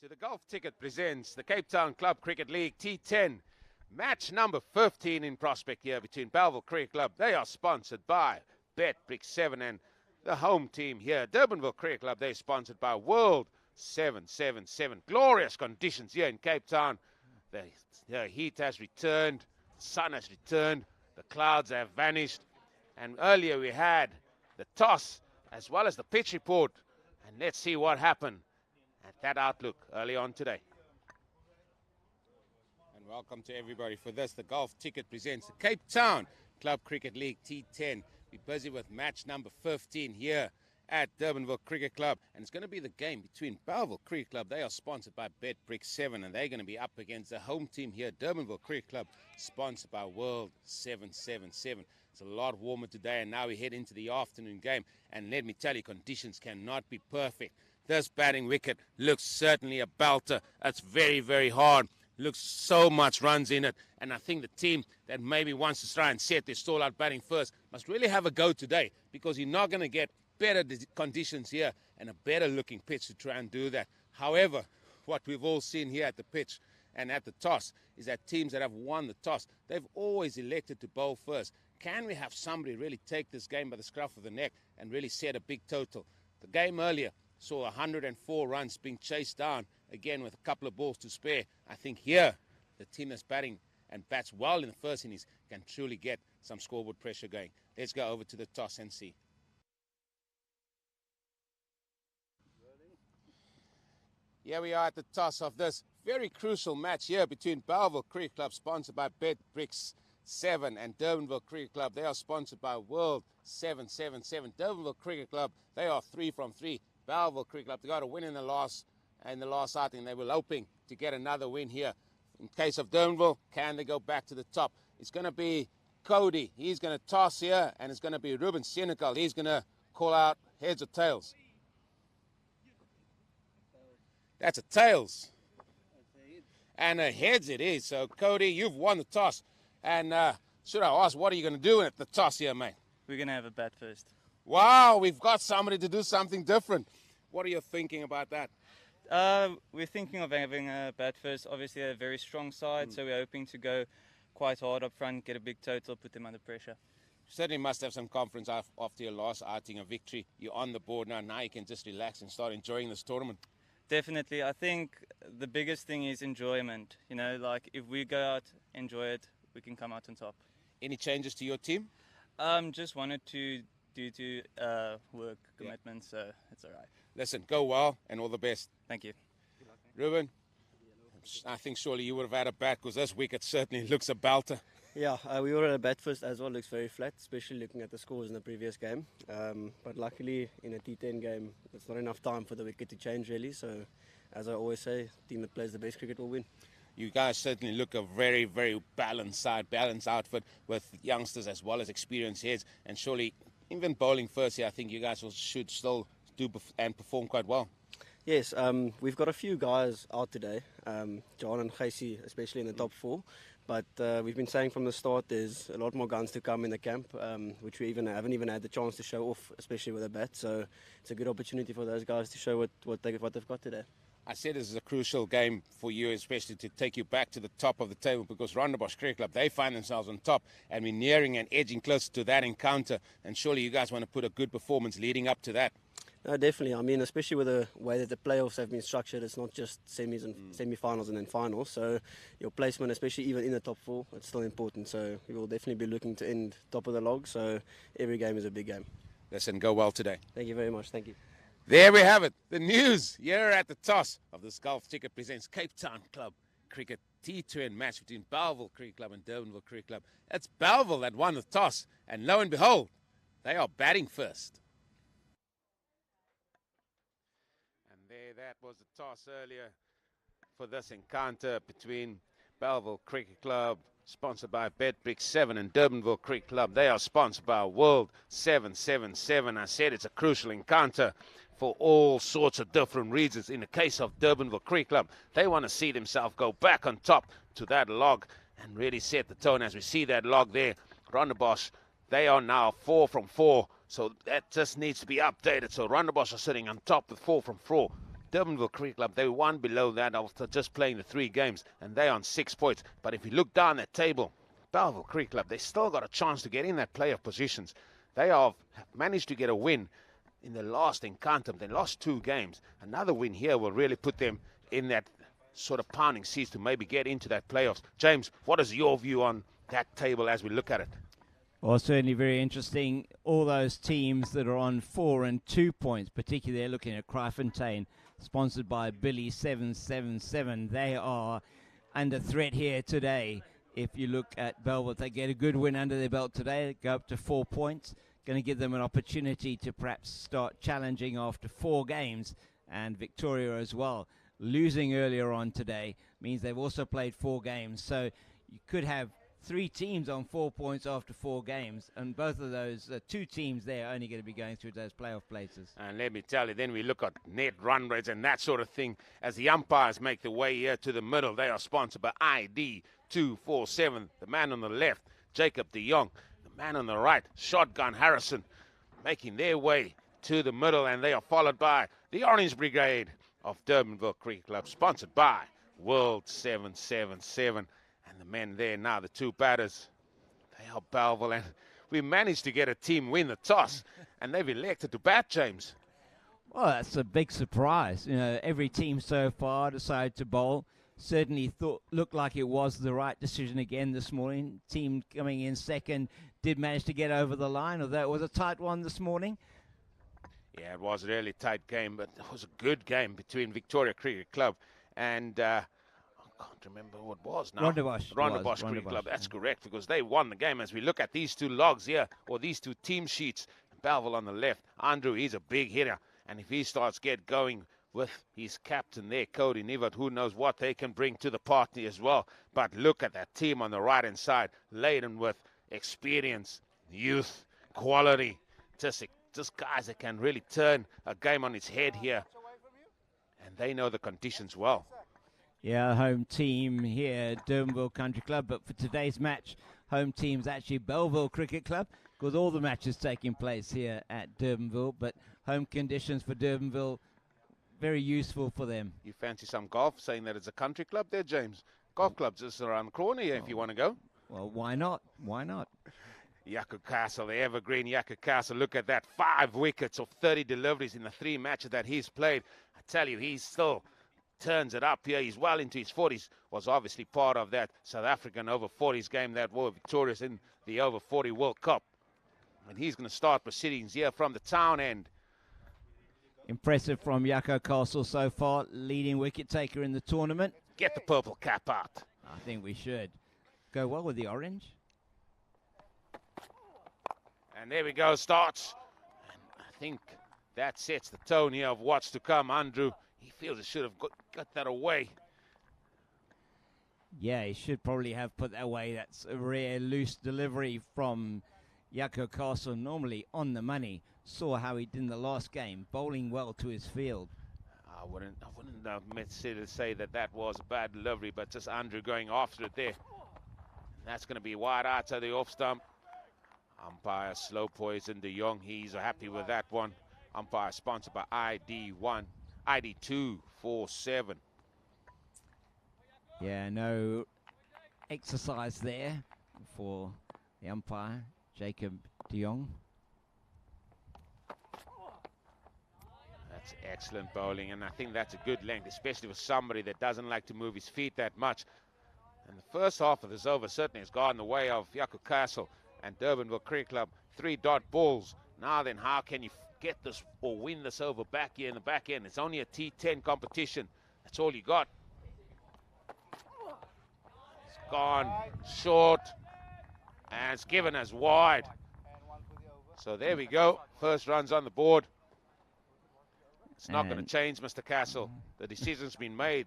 To the Golf Ticket presents the Cape Town Club Cricket League T10. Match number 15 in prospect here between Bellville Cricket Club. They are sponsored by Bet 7 and the home team here, Durbanville Cricket Club. They're sponsored by World 777. Glorious conditions here in Cape Town. The heat has returned, the sun has returned, the clouds have vanished. And earlier we had the toss as well as the pitch report. And let's see what happened at that outlook early on today. And welcome to everybody for this. The Golf Ticket presents the Cape Town Club Cricket League T10. We're busy with match number 15 here at Durbanville Cricket Club. And it's going to be the game between Bellville Cricket Club. They are sponsored by Bet 7 and they're going to be up against the home team here, Durbanville Cricket Club, sponsored by World 777. It's a lot warmer today and now we head into the afternoon game. And let me tell you, conditions cannot be perfect. This batting wicket looks certainly a belter. It's very, very hard. Looks so much runs in it. And I think the team that maybe wants to try and set their stall out batting first must really have a go today, because you're not going to get better conditions here and a better looking pitch to try and do that. However, what we've all seen here at the pitch and at the toss is that teams that have won the toss, they've always elected to bowl first. Can we have somebody really take this game by the scruff of the neck and really set a big total? The game earlier saw 104 runs being chased down, again with a couple of balls to spare. I think here, the team that's batting and bats well in the first innings can truly get some scoreboard pressure going. Let's go over to the toss and see. Here we are at the toss of this very crucial match here between Bellville Cricket Club, sponsored by Bet 7 and Durbanville Cricket Club. They are sponsored by World 777. Durbanville Cricket Club, they are 3 from 3. Bellville Cricket Club, they got a win in the last outing. They were hoping to get another win here. In case of Durbanville, can they go back to the top? It's going to be Cody. He's going to toss here, and it's going to be Ruben Senegal. He's going to call out heads or tails. That's a tails. And a heads it is. So, Cody, you've won the toss. And should I ask, what are you going to do at the toss here, mate? We're going to have a bat first. Wow, we've got somebody to do something different. What are you thinking about that? We're thinking of having a bat first. Obviously, a very strong side, so we're hoping to go quite hard up front, get a big total, put them under pressure. You certainly must have some confidence after your last outing, a victory. You're on the board now. Now you can just relax and start enjoying this tournament. Definitely. I think the biggest thing is enjoyment. You know, like if we go out, enjoy it, we can come out on top. Any changes to your team? Just wanted to due to work commitments, so it's all right. Listen, go well and all the best. Thank you. Ruben, I think surely you would have had a bat, because this wicket certainly looks a belter. Yeah, we were at a bat first as well. Looks very flat, especially looking at the scores in the previous game. But luckily, in a T10 game, it's not enough time for the wicket to change really. So, as I always say, the team that plays the best cricket will win. You guys certainly look a very, very balanced side, balanced outfit with youngsters as well as experienced heads. And surely, even bowling first here, I think you guys should still do and perform quite well. Yes, we've got a few guys out today, John and Casey, especially in the top 4. But we've been saying from the start there's a lot more guns to come in the camp, which we haven't even had the chance to show off, especially with a bat. So it's a good opportunity for those guys to show what they've got today. I said this is a crucial game for you, especially to take you back to the top of the table, because Rondebosch Cricket Club, they find themselves on top, and we're nearing and edging closer to that encounter. And surely you guys want to put a good performance leading up to that. No, definitely. I mean, especially with the way that the playoffs have been structured, it's not just semis and semi-finals and then finals. So your placement, especially even in the top 4, it's still important. So we will definitely be looking to end top of the log. So every game is a big game. Listen, go well today. Thank you very much. Thank you. There we have it. The news here at the toss of this Golf Ticket presents Cape Town Club Cricket T10 match between Bellville Cricket Club and Durbanville Cricket Club. It's Bellville that won the toss, and lo and behold, they are batting first. And there, that was the toss earlier for this encounter between Bellville Cricket Club, sponsored by Bet 7 and Durbanville Cricket Club. They are sponsored by World 777. I said it's a crucial encounter for all sorts of different reasons. In the case of Durbanville Cricket Club, they want to see themselves go back on top to that log and really set the tone. As we see that log there, Rondebosch, they are now 4 from 4, so that just needs to be updated. So Rondebosch are sitting on top with 4 from 4. Durbanville Cricket Club, they won below that after just playing the 3 games, and they're on 6 points. But if you look down that table, Bellville Cricket Club, they still got a chance to get in that playoff positions. They have managed to get a win in the last encounter. They lost 2 games. Another win here will really put them in that sort of pounding seats to maybe get into that playoffs. James, what is your view on that table as we look at it? Well, certainly very interesting. All those teams that are on 4 and 2 points, particularly they're looking at Kraaifontein, sponsored by Billy 777. They are under threat here today. If you look at Bellville, if they get a good win under their belt today, go up to 4 points. Going to give them an opportunity to perhaps start challenging after 4 games, and Victoria as well. Losing earlier on today means they've also played 4 games. So you could have 3 teams on 4 points after 4 games, and both of those 2 teams there are only going to be going through those playoff places. And let me tell you, then we look at net run rates and that sort of thing as the umpires make their way here to the middle. They are sponsored by ID 247, the man on the left, Jacob de Jong, the man on the right, Shotgun Harrison, making their way to the middle, and they are followed by the Orange Brigade of Durbanville Cricket Club, sponsored by World 777. And the men there now, the 2 batters, they are Bellville, and we managed to get a team win the toss, and they've elected to bat, James. Well, that's a big surprise. You know, every team so far decided to bowl. Certainly looked like it was the right decision again this morning. Team coming in second did manage to get over the line, although it was a tight one this morning. Yeah, it was a really tight game, but it was a good game between Victoria Cricket Club and I can't remember who it was now. Rondebosch Cricket Club. That's correct, because they won the game. As we look at these 2 logs here, or these 2 team sheets, Bellville on the left, Andrew, he's a big hitter, and if he starts get going with his captain there, Cody Nivert, who knows what they can bring to the party as well. But look at that team on the right-hand side, laden with experience, youth, quality, just guys that can really turn a game on its head here. And they know the conditions well. Yeah, home team here, Durbanville Country Club. But for today's match, home team's actually Bellville Cricket Club, because all the matches taking place here at Durbanville. But home conditions for Durbanville, very useful for them. You fancy some golf, saying that it's a country club there, James? Golf club's just around the corner here if you want to go. Well, why not? Why not? Yaku Castle, the evergreen Yaku Castle. Look at that, 5 wickets of 30 deliveries in the 3 matches that he's played. I tell you, he still turns it up here. He's well into his 40s. Was obviously part of that South African over 40s game that were victorious in the over 40 World Cup. And he's going to start proceedings here from the town end. Impressive from Yako Castle so far, leading wicket taker in the tournament. Get the purple cap out. I think we should go well with the orange. And there we go, starts. And I think that sets the tone here of what's to come. Andrew, he feels he should have got that away. Yeah, he should probably have put that away. That's a rare loose delivery from Yako Castle, normally on the money. Saw how he did in the last game, bowling well to his field. I wouldn't necessarily say that was a bad delivery, but just Andrew going after it there. That's going to be wide outside the off stump. Umpire slow poison de Jong. He's happy with that one. Umpire sponsored by ID 247. Yeah, no exercise there for the umpire, Jacob de Jong. That's excellent bowling, and I think that's a good length, especially for somebody that doesn't like to move his feet that much. And the first half of this over certainly has gone the way of Yaku Castle and Durbanville Cricket Club. 3 dot balls. Now then, how can you get this or win this over back here in the back end? It's only a T10 competition. That's all you got. It's gone short, and it's given as wide. So there we go. First runs on the board. It's not going to change, Mr. Castle. The decision's been made.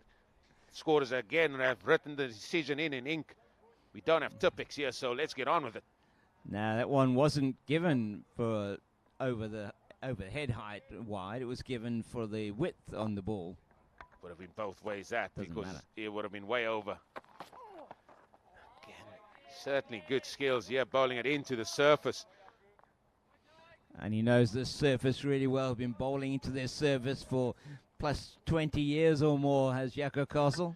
Scorers again have written the decision in ink. We don't have Tipex here, so let's get on with it. Now, that one wasn't given for over the head height wide. It was given for the width on the ball. Would have been both ways that, Doesn't because matter. it would have been way over. Again, certainly good skills here, bowling it into the surface. And he knows this surface really well. Been bowling into their surface for plus 20 years or more has Jaco Castle.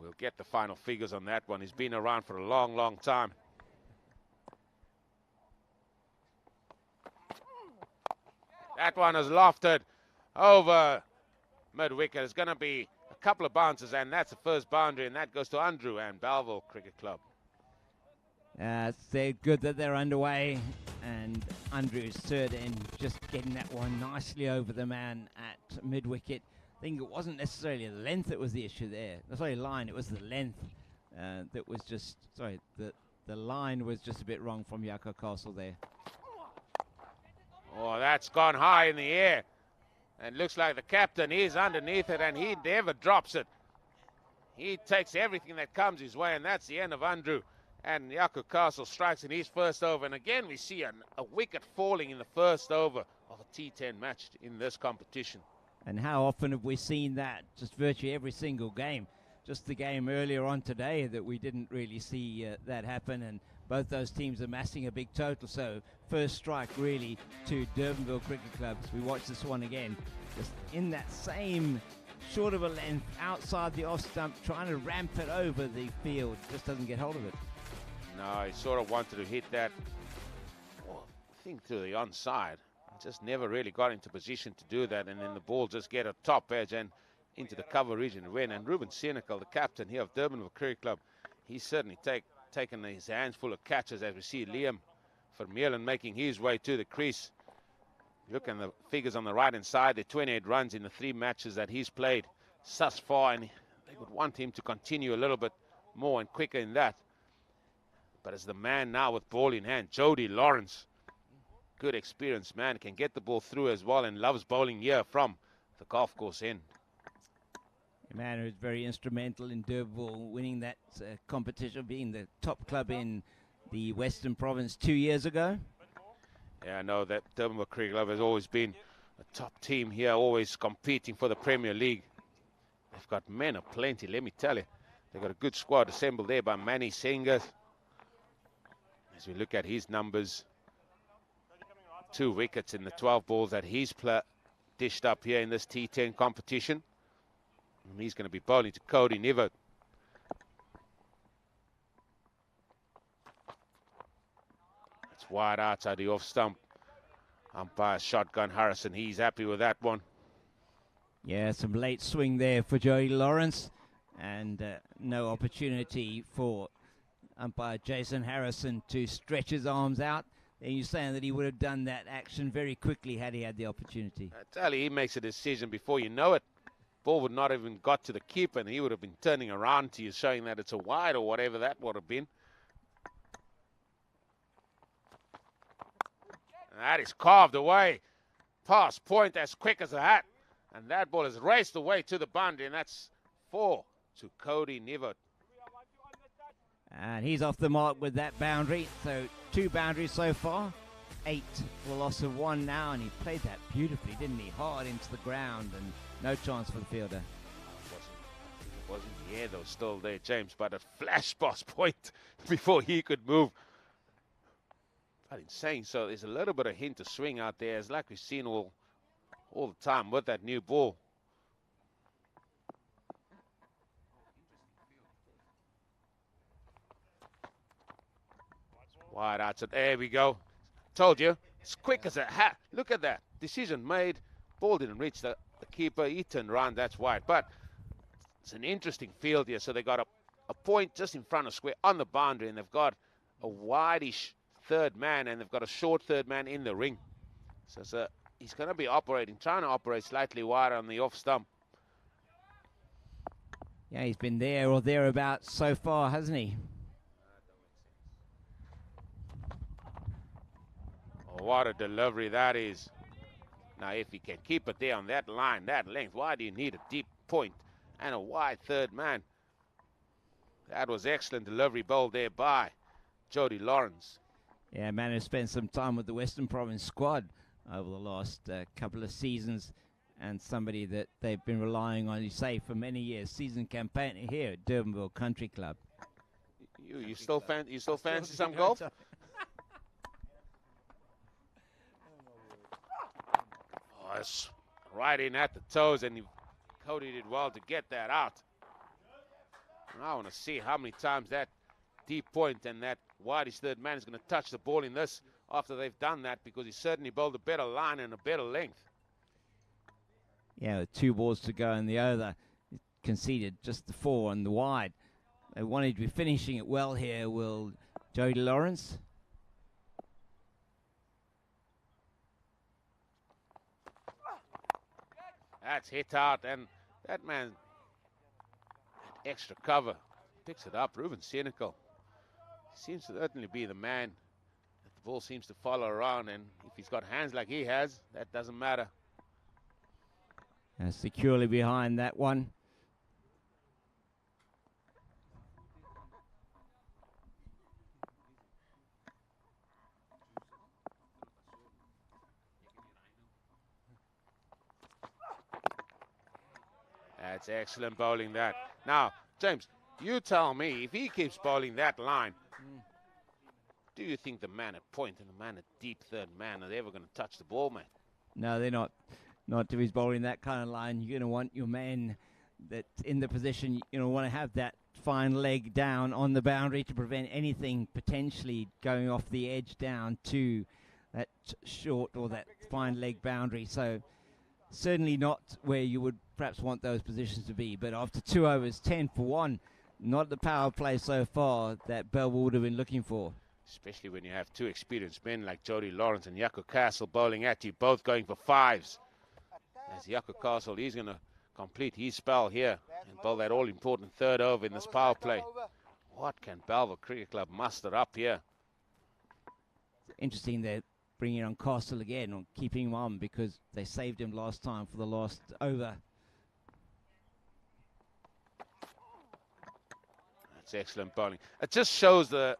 We'll get the final figures on that one. He's been around for a long, long time. That one is lofted over mid-wicket. It's going to be a couple of bounces, and that's the first boundary, and that goes to Andrew and Bellville Cricket Club. They're good that they're underway, and Andrew's third and just getting that one nicely over the man at mid-wicket. I think it wasn't necessarily the length that was the issue there. Sorry, line, it was the length that was just, sorry, the line was just a bit wrong from Jaco Castle there. Oh, that's gone high in the air. And looks like the captain is underneath it, and he never drops it. He takes everything that comes his way, and that's the end of Andrew. And Jaco Castle strikes in his first over. And again, we see a wicket falling in the first over of a T10 match in this competition. And how often have we seen that? Just virtually every single game. Just the game earlier on today that we didn't really see that happen. And both those teams amassing a big total. So first strike really to Durbanville Cricket Club. We watch this one again. Just in that same short of a length outside the off stump, trying to ramp it over the field. Just doesn't get hold of it. No, he sort of wanted to hit that, well, I think to the onside. Just never really got into position to do that, and then the ball just get a top edge and into the cover region and win. And Ruben Senecal, the captain here of Durbanville Cricket Club, he's certainly taken his hands full of catches, as we see Liam Vermeulen making his way to the crease. Look at the figures on the right-hand side. The 28 runs in the 3 matches that he's played thus far, and they would want him to continue a little bit more and quicker in that. But as the man now with ball in hand, Jody Lawrence, good experienced man, can get the ball through as well and loves bowling here from the golf course end. A man who's very instrumental in Durbanville winning that competition, being the top club in the Western Province 2 years ago. Yeah, I know that Durbanville Cricket Club has always been a top team here, always competing for the Premier League. They've got men aplenty, let me tell you. They've got a good squad assembled there by Manny Singers. As we look at his numbers, 2 wickets in the 12 balls that he's dished up here in this T10 competition. And he's going to be bowling to Cody Nivert. It's wide outside the off stump. Umpire shotgun Harrison, he's happy with that one. Yeah, some late swing there for Jody Lawrence, and no opportunity for umpire Jason Harrison to stretch his arms out. And you're saying that he would have done that action very quickly had he had the opportunity. I tell you, he makes a decision before you know it. Ball would not even got to the keeper, and he would have been turning around to you, showing that it's a wide or whatever that would have been. And that is carved away. Past point as quick as a hat. And that ball is raced away to the boundary, and that's 4 to Cody Nivert. And he's off the mark with that boundary. So 2 boundaries so far. 8 for loss of 1 now. And he played that beautifully, didn't he? Hard into the ground and no chance for the fielder. It wasn't the air though, still there, James. But a flash past point before he could move. But in saying so, there's a little bit of hint of swing out there. It's like we've seen all the time with that new ball. Wide outside. There we go. Told you. As quick as a hat. Look at that. Decision made. Ball didn't reach the keeper. He turned around. That's wide. But it's an interesting field here. So they got a point just in front of square on the boundary. And they've got a wide-ish third man. And they've got a short third man in the ring. So he's going to be trying to operate slightly wider on the off stump. Yeah, he's been there or thereabouts so far, hasn't he? Oh, what a delivery that is. Now, if he can keep it there on that line, that length, why do you need a deep point and a wide third man? That was excellent delivery bowled there by Jody Lawrence. Yeah, man who spent some time with the Western Province squad over the last couple of seasons, and somebody that they've been relying on, you say, for many years. Season campaigner here at Durbanville Country Club. You still fancy some golf? right in at the toes, and Cody did well to get that out. And I want to see how many times that deep point and that wideish third man is going to touch the ball in this after they've done that, because he certainly bowled a better line and a better length. Yeah, with 2 balls to go in the over, conceded just the 4 and the wide. They wanted to be finishing it well here. Will Jody Lawrence? That's hit out, and that man, extra cover, picks it up. Ruben Senecal seems to certainly be the man that the ball seems to follow around, and if he's got hands like he has, that doesn't matter. Securely behind that one. That's excellent bowling that. Now, James, you tell me, if he keeps bowling that line, do you think the man at point and the man at deep third man are ever going to touch the ball, mate? No, they're not. Not if he's bowling that kind of line. You're going to want your man that's in the position, want to have that fine leg down on the boundary to prevent anything potentially going off the edge down to that short or that fine leg boundary. So certainly not where you would perhaps want those positions to be. But after 2 overs, 10 for 1, not the power play so far that Bellville would have been looking for. Especially when you have 2 experienced men like Jody Lawrence and Jaco Castle bowling at you, both going for 5s. As Jaco Castle, he's going to complete his spell here and bowl that all-important 3rd over in this power play. What can Bellville Cricket Club muster up here? Interesting they're bringing on Castle again, or keeping him on, because they saved him last time for the last over. That's excellent bowling. It just shows the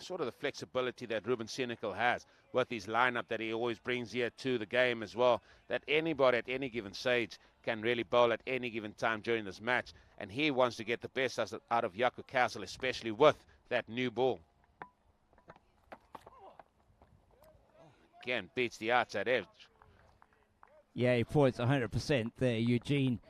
sort of the flexibility that Ruben Senecal has with his lineup that he always brings here to the game as well, that anybody at any given stage can really bowl at any given time during this match, and he wants to get the best out of Jaco Castle, especially with that new ball. Again, beats the outside edge. Yeah, he points 100% there. Eugene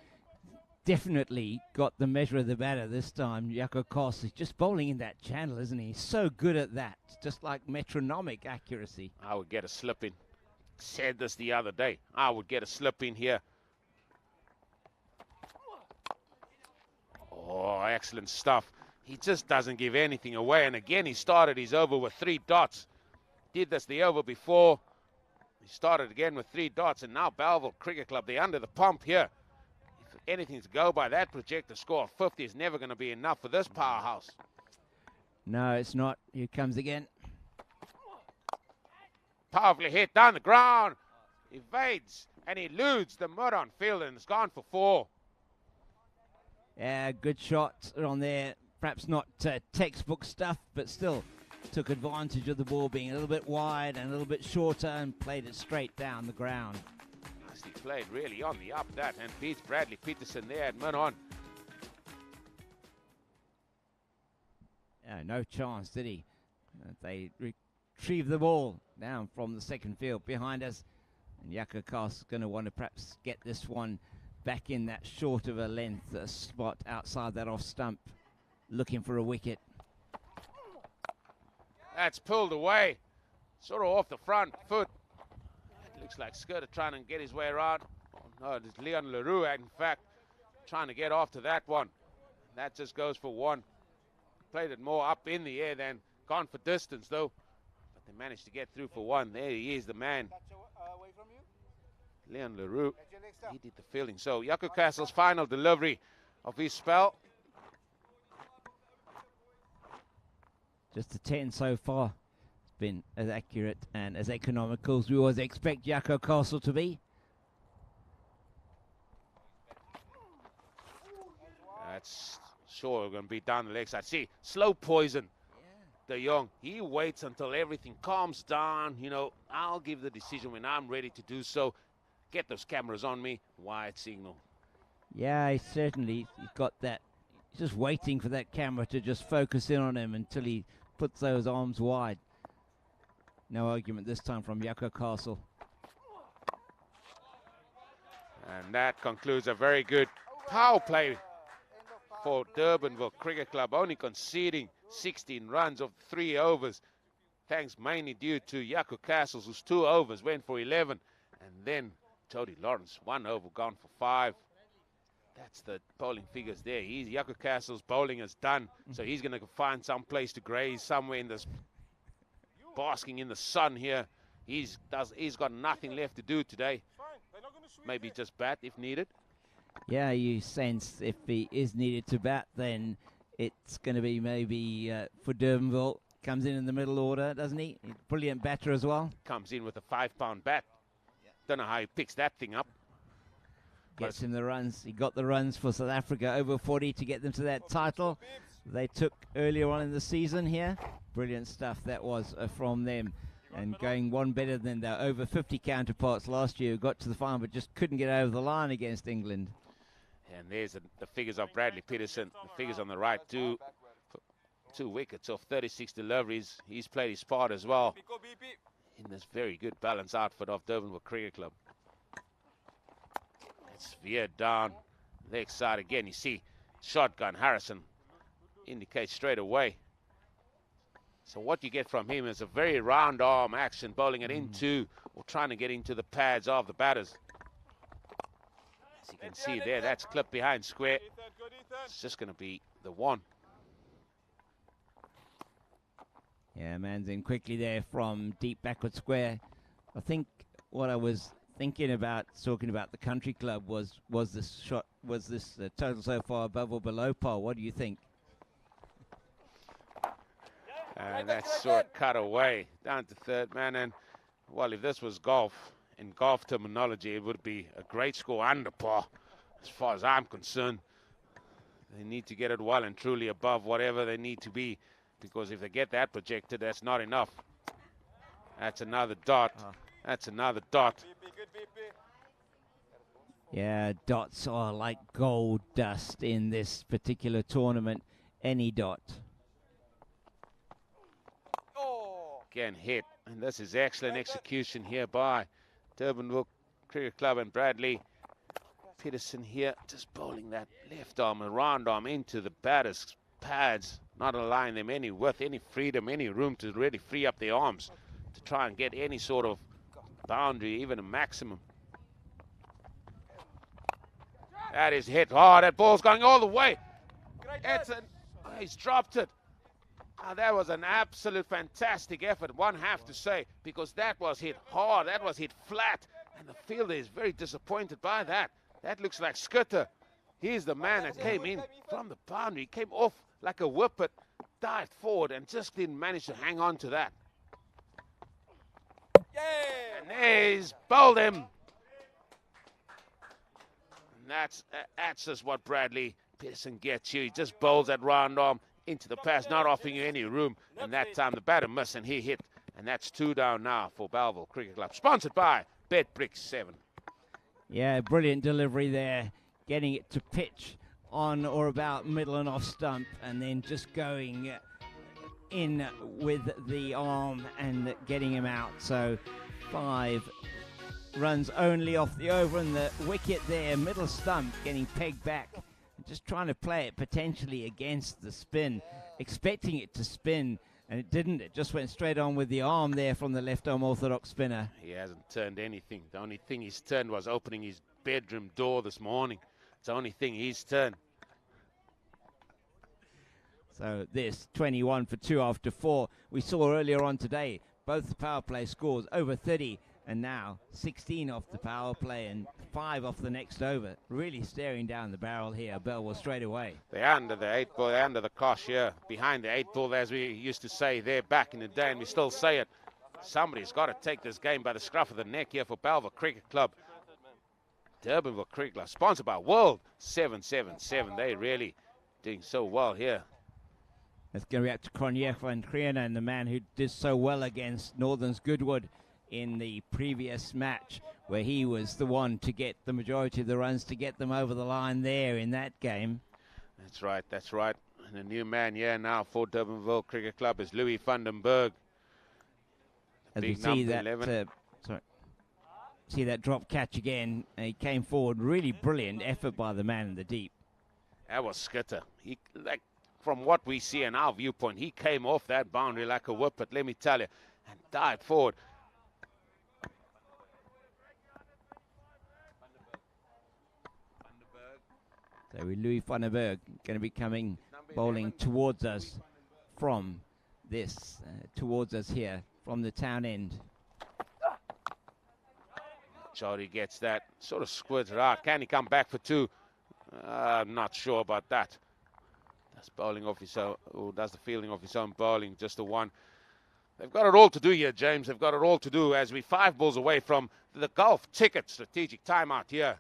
definitely got the measure of the batter this time. Jaco Castle is just bowling in that channel, isn't he? So good at that, just like metronomic accuracy. I would get a slip in. Said this the other day. I would get a slip in here. Oh, excellent stuff. He just doesn't give anything away. And again, he started his over with 3 dots. Did this the over before. He started again with 3 dots. And now Bellville Cricket Club, they're under the pump here. If anything to go by, that projected score of 50 is never going to be enough for this powerhouse. No, it's not. Here comes again. Powerfully hit down the ground. Evades and eludes the mud on field, and it's gone for 4. Yeah, good shot on there. Perhaps not textbook stuff, but still took advantage of the ball being a little bit wide and a little bit shorter and played it straight down the ground. Nicely played, really on the up that, and beats Bradley Peterson there at mid-on. No chance, did he? They retrieve the ball down from the second field behind us. And Jaco Castle's going to want to perhaps get this one back in that short of a length spot outside that off stump, looking for a wicket. That's pulled away, sort of off the front foot. It looks like Skirter trying to get his way around. Oh, no, it's Leon Leroux, in fact, trying to get after that one. That just goes for 1. Played it more up in the air than gone for distance, though. But they managed to get through for 1. There he is, the man. Leon Leroux, he did the fielding. So Jaco Castle's final delivery of his spell. Just a 10 so far. It's been as accurate and as economical as we always expect Jaco Castle to be. That's sure going to be down the leg side. See, slow poison. De Jong, he waits until everything calms down. You know, I'll give the decision when I'm ready to do so. Get those cameras on me. Wide signal. Yeah, he's got that. He's just waiting for that camera to just focus in on him until he puts those arms wide. No argument this time from Jaco Castle. And that concludes a very good power play for Durbanville Cricket Club, only conceding 16 runs of 3 overs, thanks mainly due to Jaco Castles, whose 2 overs went for 11, and then Jody Lawrence, 1 over gone for 5. That's the bowling figures there. Jaco Castles' bowling is done, so he's going to find some place to graze somewhere in this, basking in the sun here. He's got nothing left to do today. Maybe just bat if needed. Yeah, you sense if he is needed to bat, then it's going to be maybe for Durbanville. Comes in the middle order, doesn't he? Brilliant batter as well. Comes in with a 5-pound bat. Don't know how he picks that thing up. Gets him the runs. He got the runs for South Africa, over 40 to get them to that title they took earlier on in the season here. Brilliant stuff that was from them. And going one better than their over 50 counterparts last year, who got to the final but just couldn't get over the line against England. And there's the figures of Bradley Peterson. The figures on the right, two wickets of 36 deliveries. He's played his part as well in this very good balanced outfit of Durbanville Cricket Club. It's veered down leg side again. You see shotgun Harrison indicates straight away. So what you get from him is a very round arm action, bowling it into or trying to get into the pads of the batters. As you can see there, that's clipped behind square. It's just going to be the 1. Yeah, man's in quickly there from deep backward square. I think what I was thinking about, talking about the country club, was this total so far above or below par? What do you think? And that's short cut away down to third man. And well, if this was golf, in golf terminology, it would be a great score under par, as far as I'm concerned. They need to get it well and truly above whatever they need to be, because if they get that projected, that's not enough. That's another dot. That's another dot. Yeah, dots are like gold dust in this particular tournament. Any dot. Again hit, and this is excellent execution here by Durbanville Cricket Club and Bradley Peterson here, just bowling that left arm, a round arm into the batter's pads, not allowing them any width, any freedom, any room to really free up their arms to try and get any sort of boundary, even a maximum. That is hit hard. That ball's going all the way. He's dropped it. Now, that was an absolute fantastic effort, one have to say, because that was hit hard, that was hit flat, and the fielder is very disappointed by that. That looks like Skutter. He's the man that came in from the boundary, came off like a whippet, dived forward, and just didn't manage to hang on to that. And he's bowled him. And that's just what Bradley Pearson gets you. He just bowls that round arm into the pass, not offering you any room, and that time the batter missed and he hit, and that's 2 down now for Bellville Cricket Club, sponsored by BetBricks 7. Yeah, brilliant delivery there, getting it to pitch on or about middle and off stump, and then just going in with the arm and getting him out. So 5 runs only off the over, and the wicket there, middle stump, getting pegged back. Just trying to play it potentially against the spin, expecting it to spin, and it didn't. It just went straight on with the arm there from the left arm orthodox spinner. He hasn't turned anything. The only thing he's turned was opening his bedroom door this morning. It's the only thing he's turned. So this 21 for 2 after 4. We saw earlier on today both the power play scores over 30, and now 16 off the power play and 5 off the next over. Really staring down the barrel here. Bellville straight away. They're under the 8 ball, they're under the cosh here, behind the 8 ball, as we used to say there back in the day, and we still say it. Somebody's got to take this game by the scruff of the neck here for Bellville Cricket Club. Durbanville Cricket Club, sponsored by World 777. They're really doing so well here. Let's go back to Kronje van Kriene, and the man who did so well against Northern's Goodwood in the previous match, where he was the one to get the majority of the runs to get them over the line there in that game. That's right, that's right. And the new man here now for Durbanville Cricket Club is Louis van den Berg. As we see that, See that drop catch again. And he came forward. Really brilliant effort by the man in the deep. That was Skitter. He, like, from what we see in our viewpoint, he came off that boundary like a whip, but let me tell you, and dived forward. So Louis van der Berg going to be coming bowling towards us from this, towards us here from the town end. Jody gets that, sort of squirts it out. Can he come back for two? I'm not sure about that. Does bowling off his own, or does the fielding of his own bowling, just the one. They've got it all to do here, James. They've got it all to do as we 5 balls away from the golf ticket strategic timeout here.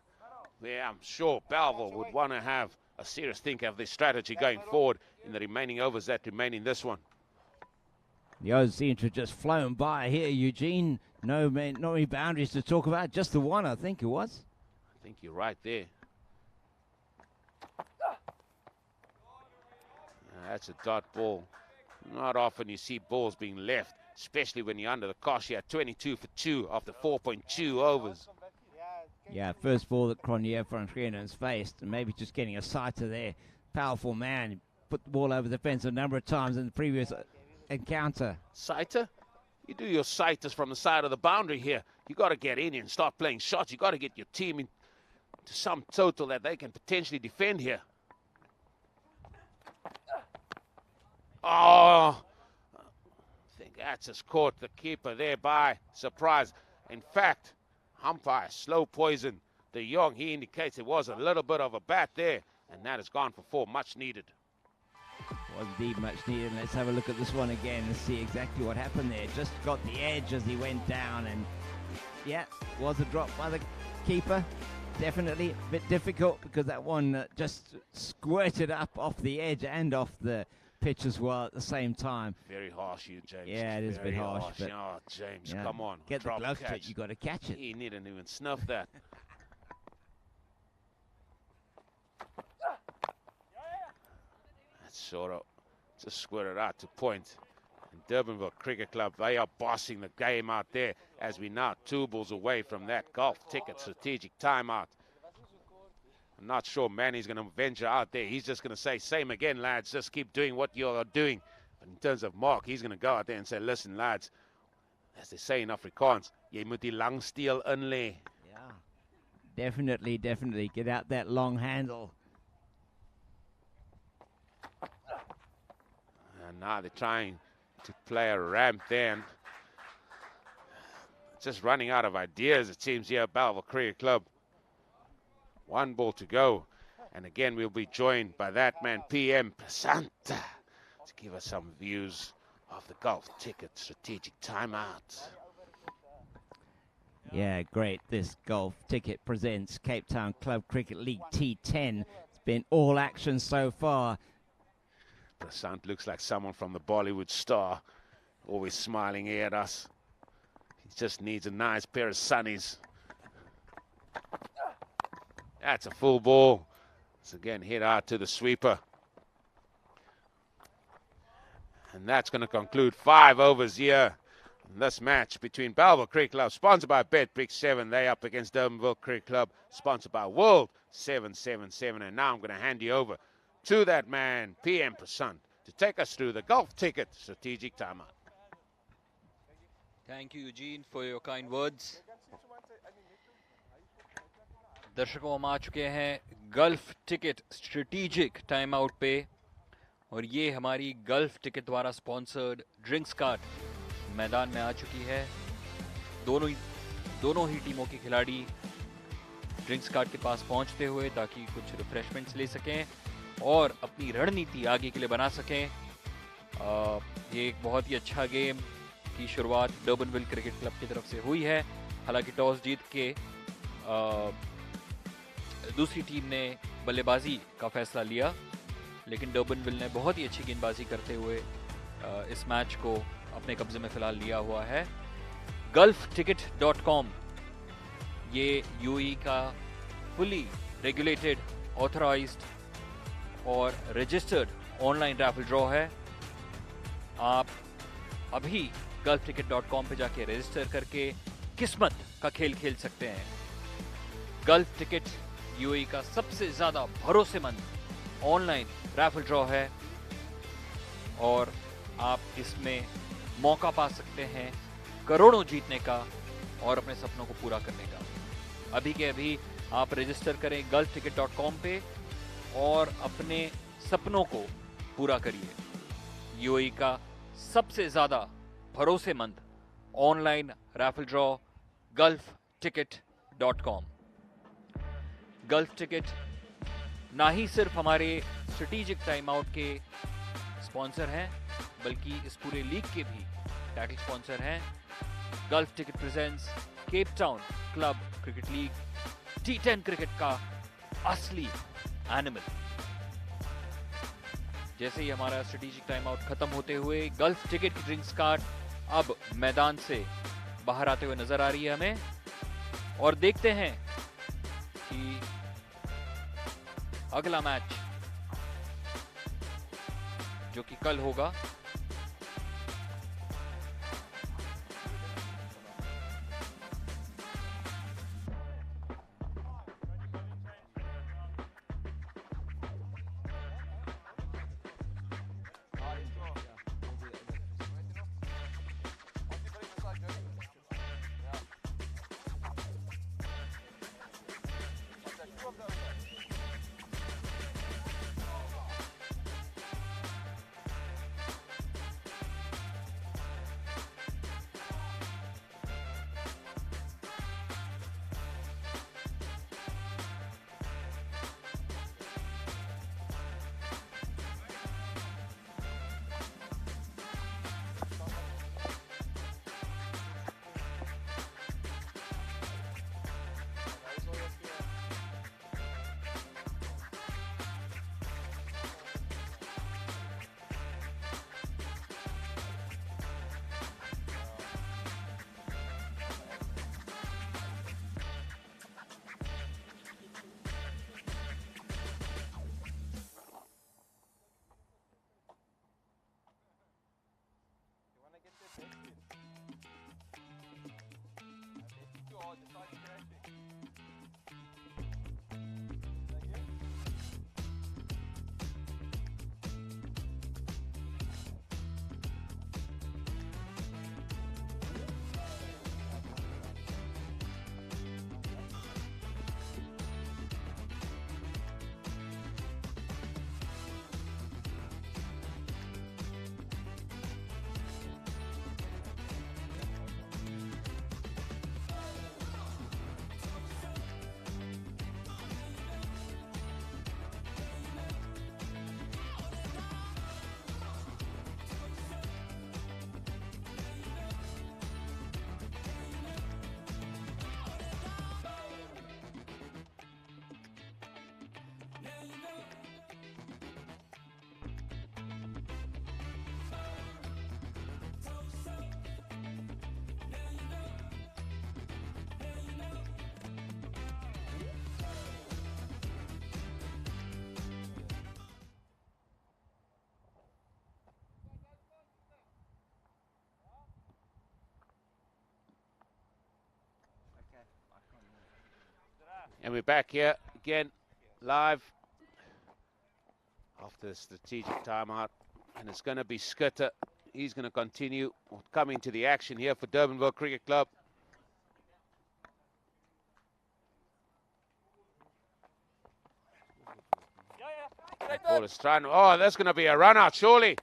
Yeah, I'm sure Bellville would want to have a serious think of their strategy going forward in the remaining overs that remain in this one. The overs seem to have just flown by here, Eugene. Not many boundaries to talk about, just the one, I think it was. I think you're right there. That's a dot ball. Not often you see balls being left, especially when you're under the cosh here. 22 for 2 after 4.2 overs. Yeah, first ball that Cronje van Grenen's faced, and maybe just getting a sighter there. Powerful man. Put the ball over the fence a number of times in the previous encounter. Sighter? You do your sighters from the side of the boundary here. You got to get in and start playing shots. You got to get your team into some total that they can potentially defend here. Oh, I think that's just caught the keeper there by surprise. In fact, umpire slow poison De Jong. He indicates it was a little bit of a bat there, and that has gone for 4, much needed. Was indeed much needed. Let's have a look at this one again and see exactly what happened there. Just got the edge as he went down, and yeah, was a drop by the keeper. Definitely a bit difficult because that one just squirted up off the edge and off the pitch as well at the same time. Very harsh, you, James. Yeah, it is a bit harsh. But oh, James, yeah, come on. Get the glove to it. You got to catch it. He didn't even snuff that. That's sort of just squirted out to point. And Durbanville Cricket Club, they are bossing the game out there as we now 2 balls away from that golf ticket strategic timeout. I'm not sure Manny's going to venture out there. He's just going to say, same again, lads. Just keep doing what you're doing. But in terms of Mark, he's going to go out there and say, listen, lads, as they say in Afrikaans, jy moet die lang steel inlê. Yeah, definitely. Get out that long handle. And now they're trying to play a ramp then. Just running out of ideas, it seems, here at Bellville Cricket Club. 1 ball to go. And again, we'll be joined by that man, PM Pasanta, to give us some views of the golf ticket strategic timeout. Yeah, great. This golf ticket presents Cape Town Club Cricket League T10. It's been all action so far. Prasant looks like someone from the Bollywood star, always smiling here at us. He just needs a nice pair of sunnies. That's a full ball. It's again hit out to the sweeper. And that's going to conclude 5 overs here in this match between Bellville Cricket Club, sponsored by BetBricks 7. They up against Durbanville Cricket Club, sponsored by World 777. And now I'm going to hand you over to that man, PM Prasant, to take us through the golf ticket strategic timeout. Thank you, Eugene, for your kind words. दर्शकों हम आ चुके हैं gulf ticket strategic time out पे और ये हमारी gulf ticket द्वारा sponsored drinks cart मैदान में आ चुकी है। दोनों ही टीमों के खिलाड़ी ड्रिंक्स कार्ट के पास पहुंचते हुए ताकि कुछ रिफ्रेशमेंट्स ले सकें और अपनी रणनीति आगे के लिए बना सकें। ये एक बहुत ही अच्छा गेम की शुरुआत डर्बनविल क्रिकेट क्लब की तरफ से हुई है। हालांकि टॉस जीत के दूसरी टीम ने बल्लेबाजी का फैसला लिया, लेकिन डर्बनविल ने बहुत ही अच्छी गेंदबाजी करते हुए इस मैच को अपने कब्जे में फिलहाल लिया हुआ है। gulfticket.com ये यूएई का फुली रेगुलेटेड, ऑथराइज्ड और रजिस्टर्ड ऑनलाइन रैफल ड्रॉ है। आप अभी gulfticket.com पे जाके रजिस्टर करके किस्मत का खेल खेल सकते हैं। गल्फ टिकट यूएई का सबसे ज्यादा भरोसेमंद ऑनलाइन रैफल ड्रॉ है और आप इसमें मौका पा सकते हैं करोड़ों जीतने का और अपने सपनों को पूरा करने का। अभी के अभी आप रजिस्टर करें gulfticket.com पे और अपने सपनों को पूरा करिए। यूएई का सबसे ज्यादा भरोसेमंद online raffle draw gulfticket.com। Gulf ticket ना ही सिर्फ हमारे स्ट्रेटेजिक टाइम आउट के स्पॉन्सर हैं बल्कि इस पूरे लीग के भी टाइटल स्पॉन्सर हैं। Gulf ticket presents Cape Town club cricket league T10 cricket का असली एनिमल। जैसे ही हमारा स्ट्रेटेजिक टाइम आउट खत्म होते हुए गल्फ टिकट की ड्रिंक्स कार्ड अब मैदान से बाहर आते हुए नजर आ रही है हमें और देखते हैं कि अगला मैच जो कि कल होगा And we're back here again, live after the strategic timeout. And it's going to be Skitter. He's going to continue coming to the action here for Durbanville Cricket Club. That ball is trying. Oh, that's going to be a run out, surely.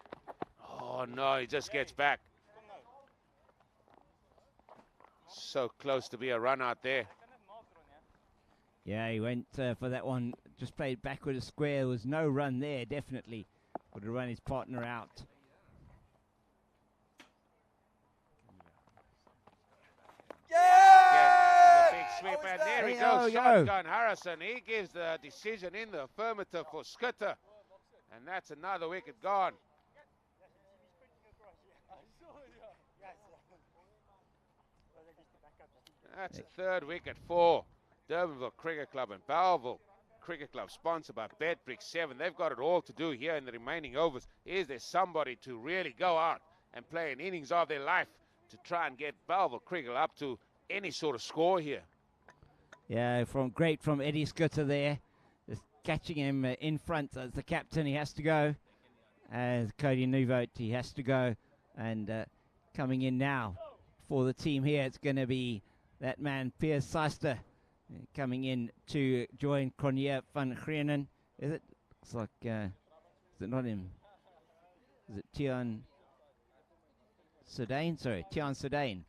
Oh, no, he just gets back. So close to be a run out there. Yeah, he went for that one, just played backward a square. There was no run there, definitely. Would have run his partner out. Yeah! Big sweep, and there he goes, shotgun Harrison. He gives the decision in the affirmative for Skitter. And that's another wicket gone. That's a third wicket for Durbanville Cricket Club and Bellville Cricket Club, sponsored by Betbrick 7. They've got it all to do here in the remaining overs. Is there somebody to really go out and play an innings of their life to try and get Bellville Cricket up to any sort of score here. Yeah, great from Eddie Scooter there. Just catching him in front as the captain. He has to go. As Cody Newvote, he has to go. And coming in now for the team here, it's going to be that man, Piers Seister, coming in to join Cronje van Grienen. Is it? Looks like, is it not him? Is it Tian Sudane? Sorry, Tian Sudane.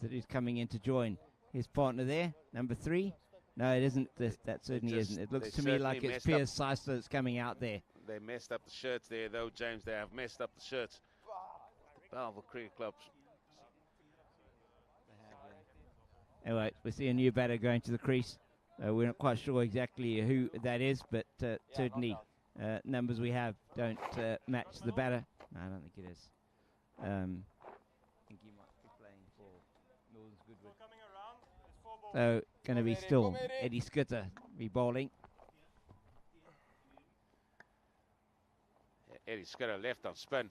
So who's coming in to join his partner there, number 3. No, it isn't. That certainly isn't. It looks to me like it's Piers Seister that's coming out there. They messed up the shirts there, though, James. They have messed up the shirts. The Bellville Cricket Club. Anyway, we see a new batter going to the crease. We're not quite sure exactly who that is, but certainly numbers we have don't match the batter. No, I don't think it is. I think he might be playing for Northern's Goodwood. So, going to be still Eddie Scooter be bowling. Eddie Scooter left on spin.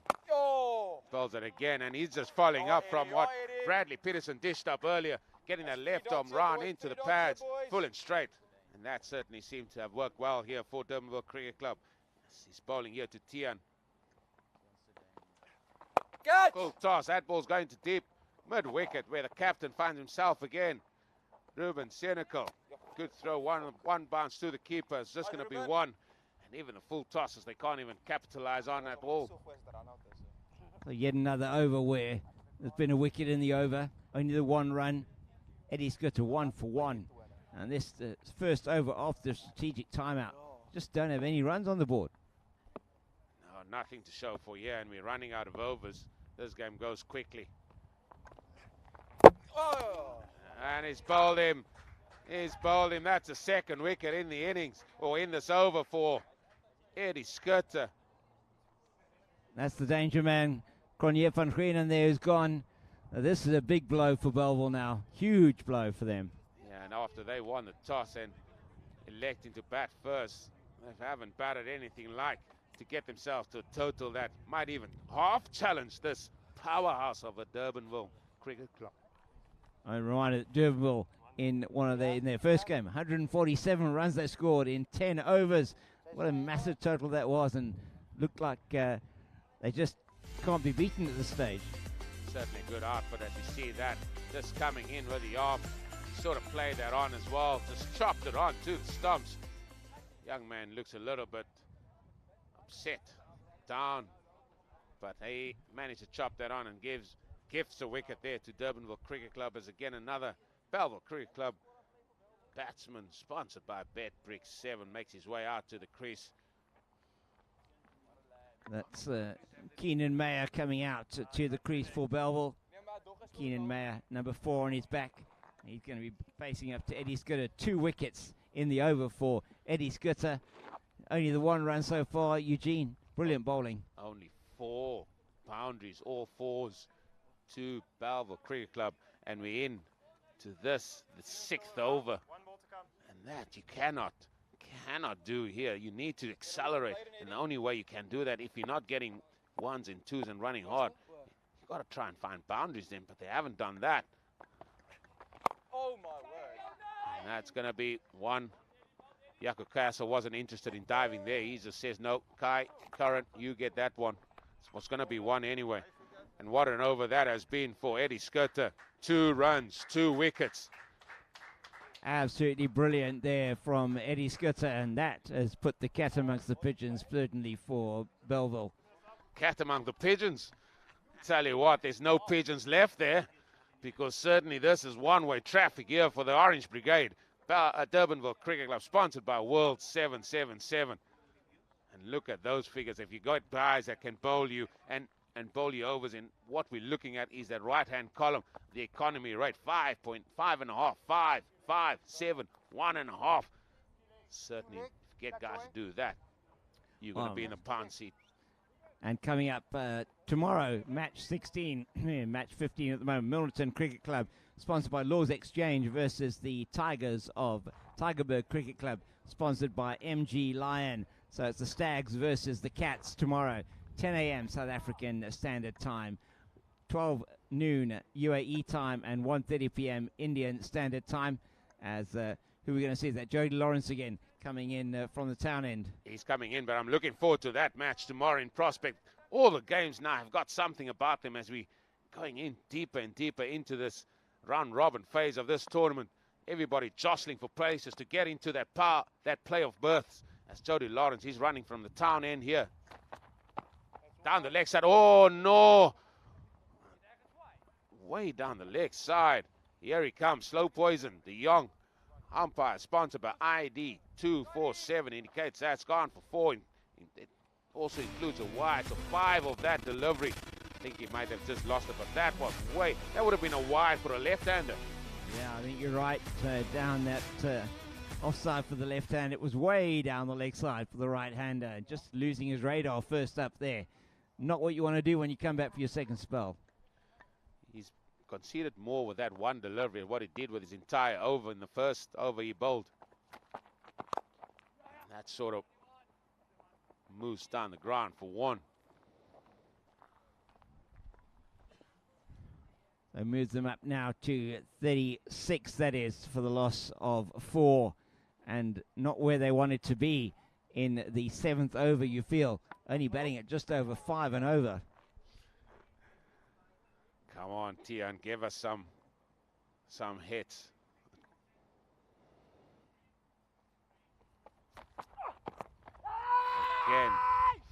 Bowls it again, and he's just following up from what Bradley Peterson dished up earlier, getting that left arm round into the pads, full and straight. And that certainly seemed to have worked well here for Durbanville Cricket Club. He's bowling here to Tian. Full toss, that ball's going to deep, mid-wicket, where the captain finds himself again. Ruben Senecal, good throw, one bounce to the keeper. It's just going to be one. And even the full tosses, they can't even capitalize on that ball. So yet another over where there's been a wicket in the over, only the 1 run. Eddie Scooter 1 for 1. And this first over after strategic timeout. Just don't have any runs on the board. No, nothing to show for here, and we're running out of overs. This game goes quickly. And he's bowled him. He's bowled him. That's a 2nd wicket in the innings, or in this over for Eddie Scooter. That's the danger man. Cronje van Grienen there who's gone. This is a big blow for Bellville now. Huge blow for them. Yeah, and after they won the toss and electing to bat first, they haven't batted anything like to get themselves to a total that might even half challenge this powerhouse of a Durbanville Cricket Club. I'm reminded that Durbanville in their first game, 147 runs they scored in 10 overs. What a massive total that was, and looked like they just can't be beaten at this stage. Certainly a good output as you see that. Just coming in with the arm, sort of played that on as well, just chopped it on to the stumps. Young man looks a little bit upset, down, but he managed to chop that on and gifts a wicket there to Durbanville Cricket Club, as again another Bellville Cricket Club batsman sponsored by Bet Bricks 7 makes his way out to the crease. That's Keenan Mayer coming out to the crease for Bellville. Keenan Mayer, number 4 on his back. He's going to be facing up to Eddie Scooter. 2 wickets in the over for Eddie Scooter. Only the 1 run so far. Eugene, brilliant bowling. Only 4 boundaries, all 4s to Bellville Cricket Club, and we're in to this, the 6th over. And that you cannot do here. You need to accelerate, and the only way you can do that, if you're not getting 1s and 2s and running hard, you've got to try and find boundaries then, but they haven't done that. Oh my word. And that's going to be 1. Jaco Castle wasn't interested in diving there. He just says, no, Kai, Curran, you get that one. It's going to be 1 anyway. And what an over that has been for Eddie Scooter. 2 runs, 2 wickets. Absolutely brilliant there from Eddie Scooter, and that has put the cat amongst the pigeons, certainly for Bellville. Cat among the pigeons. Tell you what, there's no pigeons left there, because certainly this is one-way traffic here for the Orange Brigade. Durbanville Cricket Club, sponsored by World 777. And look at those figures. If you got guys that can bowl you and bowl you overs, in what we're looking at is that right-hand column, the economy rate, 5.5.5, 5, 5, 7, 1.5. Certainly, if you get guys to do that, you're going to be in a pound seat. And coming up tomorrow, match 16, match 15 at the moment, Milnerton Cricket Club, sponsored by Laws Exchange versus the Tigers of Tigerberg Cricket Club, sponsored by MG Lion. So it's the Stags versus the Cats tomorrow, 10 a.m. South African Standard Time. 12 noon UAE time and 1:30 p.m. Indian Standard Time. As who we're going to see is that Jody Lawrence again coming in from the town end. He's coming in, but I'm looking forward to that match tomorrow in Prospect. All the games now have got something about them as we going in deeper and deeper into this round robin phase of this tournament. Everybody jostling for places to get into that play of berths. As Jody Lawrence, he's running from the town end here. Down the leg side. Oh no! Way down the leg side. Here he comes, Slow Poison, the young umpire, sponsored by ID 247, indicates that's gone for 4. It also includes a wide, so 5 of that delivery. I think he might have just lost it, but that would have been a wide for a left-hander. Yeah, I think you're right. Down that offside for the left hand. It was way down the leg side for the right-hander. Just losing his radar first up there. Not what you want to do when you come back for your second spell. He's conceded more with that one delivery and what he did with his entire over in the first over he bowled. And that sort of moves down the ground for 1. So moves them up now to 36, that is, for the loss of 4. And not where they wanted to be in the 7th over, you feel. Only batting at just over 5 and over. Come on, Tian, give us some hits. Again,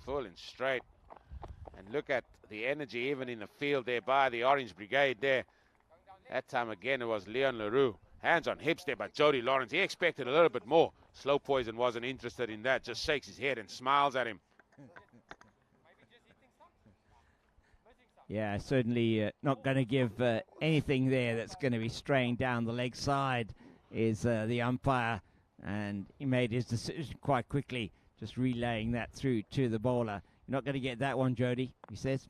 full and straight. And look at the energy even in the field there by the Orange Brigade there. That time again it was Leon Leroux. Hands on hips there by Jody Lawrence. He expected a little bit more. Slow Poison wasn't interested in that. Just shakes his head and smiles at him. Yeah, certainly not going to give anything there that's going to be straying down the leg side is the umpire. And he made his decision quite quickly, just relaying that through to the bowler. You're not going to get that one, Jody, he says.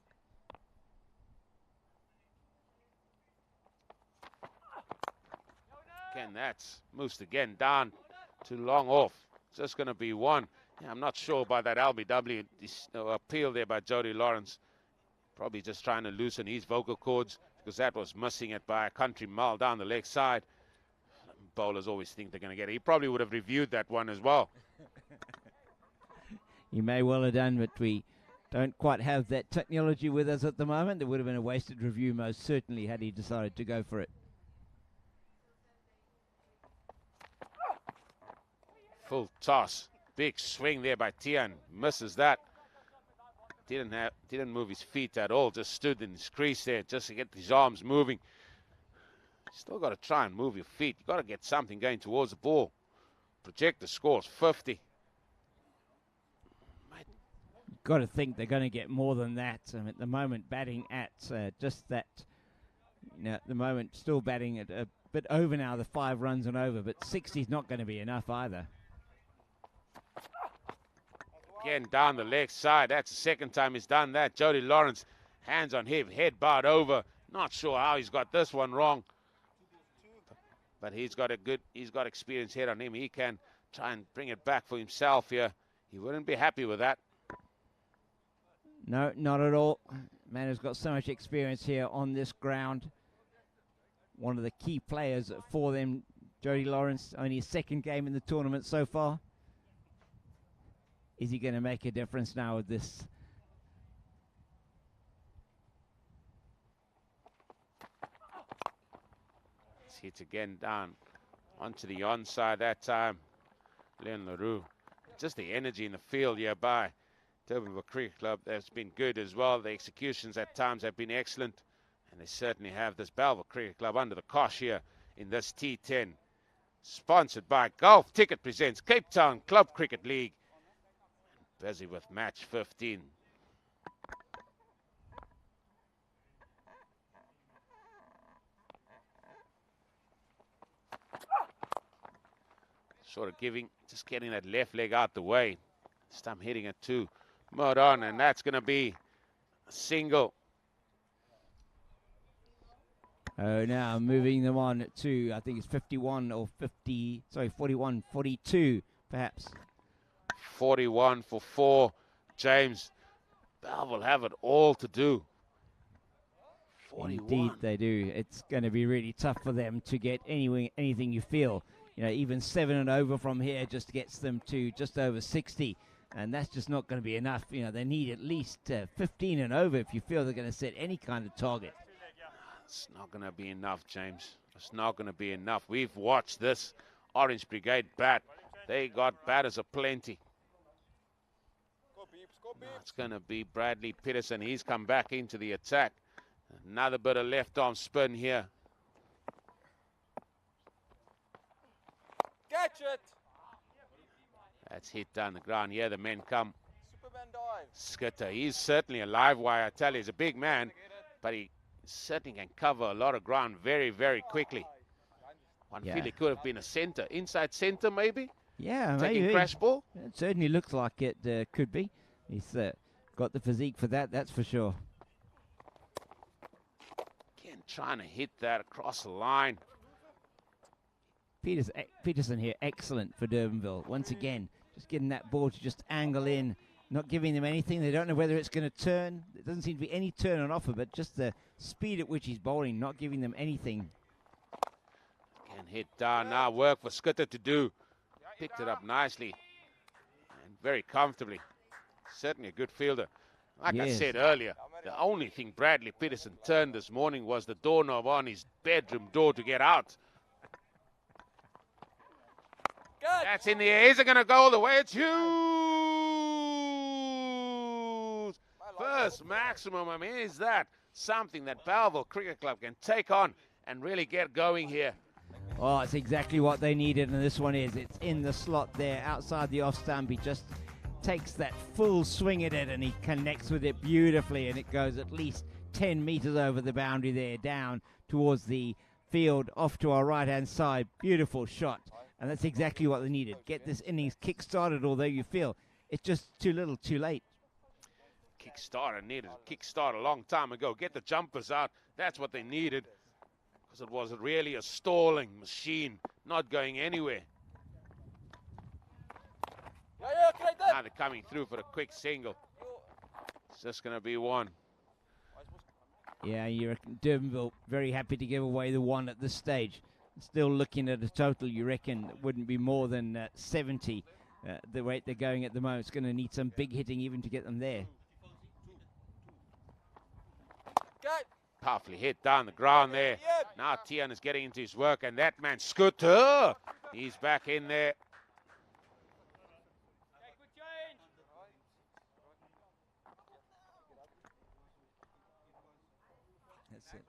Again, that's moves again down, too long off. Just going to be 1. Yeah, I'm not sure about that LBW appeal there by Jody Lawrence. Probably just trying to loosen his vocal cords because that was missing it by a country mile down the leg side. Bowlers always think they're going to get it. He probably would have reviewed that one as well. He may well have done, but we don't quite have that technology with us at the moment. It would have been a wasted review most certainly had he decided to go for it. Full toss. Big swing there by Tian. Misses that. Didn't move his feet at all. Just stood in his crease there just to get his arms moving. Still got to try and move your feet. You got to get something going towards the ball. Project the scores 50. Got to think they're going to get more than that. At the moment, batting at just that. At the moment, still batting at a bit over now, the 5 runs and over. But 60 is not going to be enough either. Again, down the leg side. That's the second time he's done that. Jody Lawrence, hands on hip, head bowed over. Not sure how he's got this one wrong. But he's got experience head on him. He can try and bring it back for himself here. He wouldn't be happy with that. No, not at all. Man has got so much experience here on this ground. One of the key players for them, Jody Lawrence, only his 2nd game in the tournament so far. Is he going to make a difference now with this? Hits again down onto the onside that time. Leon Leroux. Just the energy in the field here by Durbanville Cricket Club has been good as well. The executions at times have been excellent. And they certainly have this Bellville Cricket Club under the cosh here in this T10. Sponsored by Golf Ticket presents Cape Town Club Cricket League. Busy with match 15. Sort of just getting that left leg out the way. This time hitting it to Modon, and that's going to be a single. Oh, now moving them on to, I think it's 51 or 50, sorry, 41, 42 perhaps. 41 for 4. James, Bellville have it all to do. 41. Indeed they do. It's going to be really tough for them to get anything you feel. You know, even 7 and over from here just gets them to just over 60. And that's just not going to be enough. You know, they need at least 15 and over if you feel they're going to set any kind of target. It's not going to be enough, James. It's not going to be enough. We've watched this Orange Brigade bat. They got batters aplenty. It's going to be Bradley Peterson. He's come back into the attack. Another bit of left arm spin here. Catch it! That's hit down the ground. Here the men come. Superman dive. Skitter, he's certainly a live wire. I tell you, he's a big man, but he certainly can cover a lot of ground very, very quickly. One feel he could have been a center, inside center maybe. Yeah, taking maybe. crash ball. It certainly looks like it could be. He's got the physique for that, that's for sure. Again, trying to hit that across the line. Peterson here, excellent for Durbanville. Once again, just getting that ball to just angle in, not giving them anything. They don't know whether it's going to turn. There doesn't seem to be any turn on offer, but just the speed at which he's bowling, not giving them anything. Again, hit down now. Work for Skitter to do. Picked it up nicely and very comfortably. Certainly a good fielder. Like I said earlier, the only thing Bradley Peterson turned this morning was the doorknob on his bedroom door to get out. That's in the air. Is it going to go all the way? It's huge. First maximum. I mean, is that something that Bellville Cricket Club can take on and really get going here? Oh, it's exactly what they needed, and this one is. It's in the slot there, outside the off stump. He just takes that full swing at it, and he connects with it beautifully, and it goes at least 10 meters over the boundary there, down towards the field, off to our right-hand side. Beautiful shot, and that's exactly what they needed. Get this innings kick-started, although you feel it's just too little, too late. Kickstarter needed a kickstart a long time ago. Get the jumpers out. That's what they needed. Because it was really a stalling machine, not going anywhere. Now they're coming through for a quick single. It's just going to be one. Yeah, you reckon Durbanville very happy to give away the one at this stage. Still looking at a total, you reckon, it wouldn't be more than 70. The rate they're going at the moment, it's going to need some big hitting even to get them there. Powerfully hit down the ground there. Now Tian is getting into his work, and that man, Scooter, he's back in there. That's it.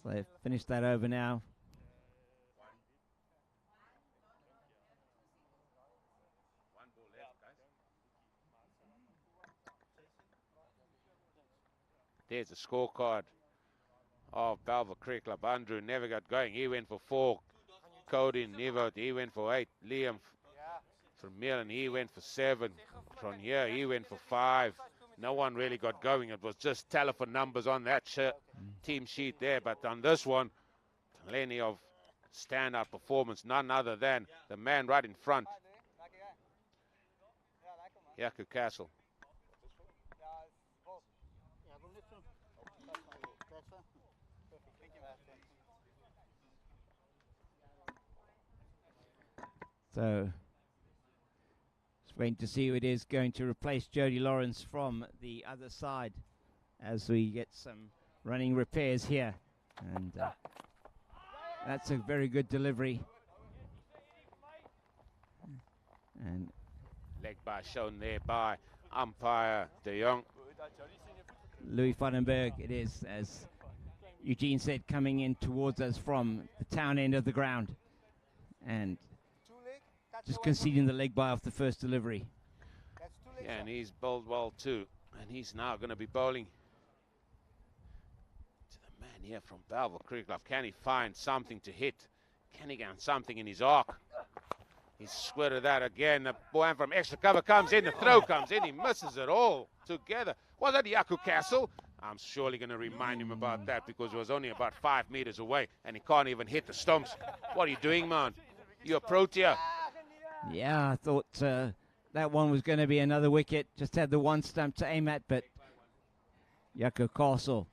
So they've finished that over now. There's a scorecard of Bellville Cricket Club. Andrew never got going. He went for 4. Cody Nevot, he went for 8. Liam from Millen, he went for 7. From here, he went for 5. No one really got going. It was just telephone numbers on that team sheet there. But on this one, plenty of standout performance. None other than the man right in front, Yaku Castle. So, just waiting to see who it is going to replace Jody Lawrence from the other side as we get some running repairs here. And that's a very good delivery. And leg by shown there by umpire De Jong. Louis Vandenberg it is, as Eugene said, coming in towards us from the town end of the ground. And just conceding the leg by off the first delivery. Yeah, and he's bowled well too. And he's now going to be bowling to the man here from Bellville Cricket Club. Can he find something to hit? Can he get something in his arc? He squirted that again. The boy from extra cover comes in. The throw comes in. He misses it all together. Was that Yaku Castle? I'm surely going to remind him about that because it was only about 5 meters away and he can't even hit the stumps. What are you doing, man? You're a Protea. Yeah, I thought that one was going to be another wicket. Just had the one stump to aim at, but Jaco Castle,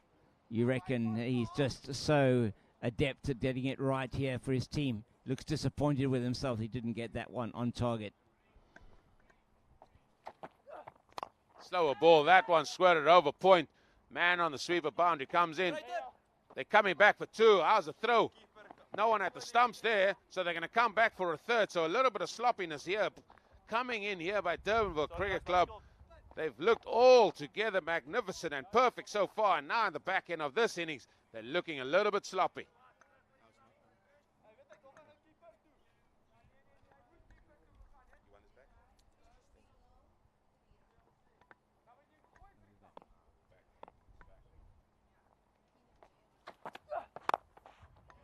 you reckon he's just so adept at getting it right here for his team? Looks disappointed with himself he didn't get that one on target. Slower ball, that one squirted over point. Man on the sweeper boundary comes in. They're coming back for two. How's the throw? No one at the stumps there, so they're going to come back for a third. So a little bit of sloppiness here. Coming in here by Durbanville Cricket Club. They've looked all together magnificent and perfect so far. And now in the back end of this innings, they're looking a little bit sloppy.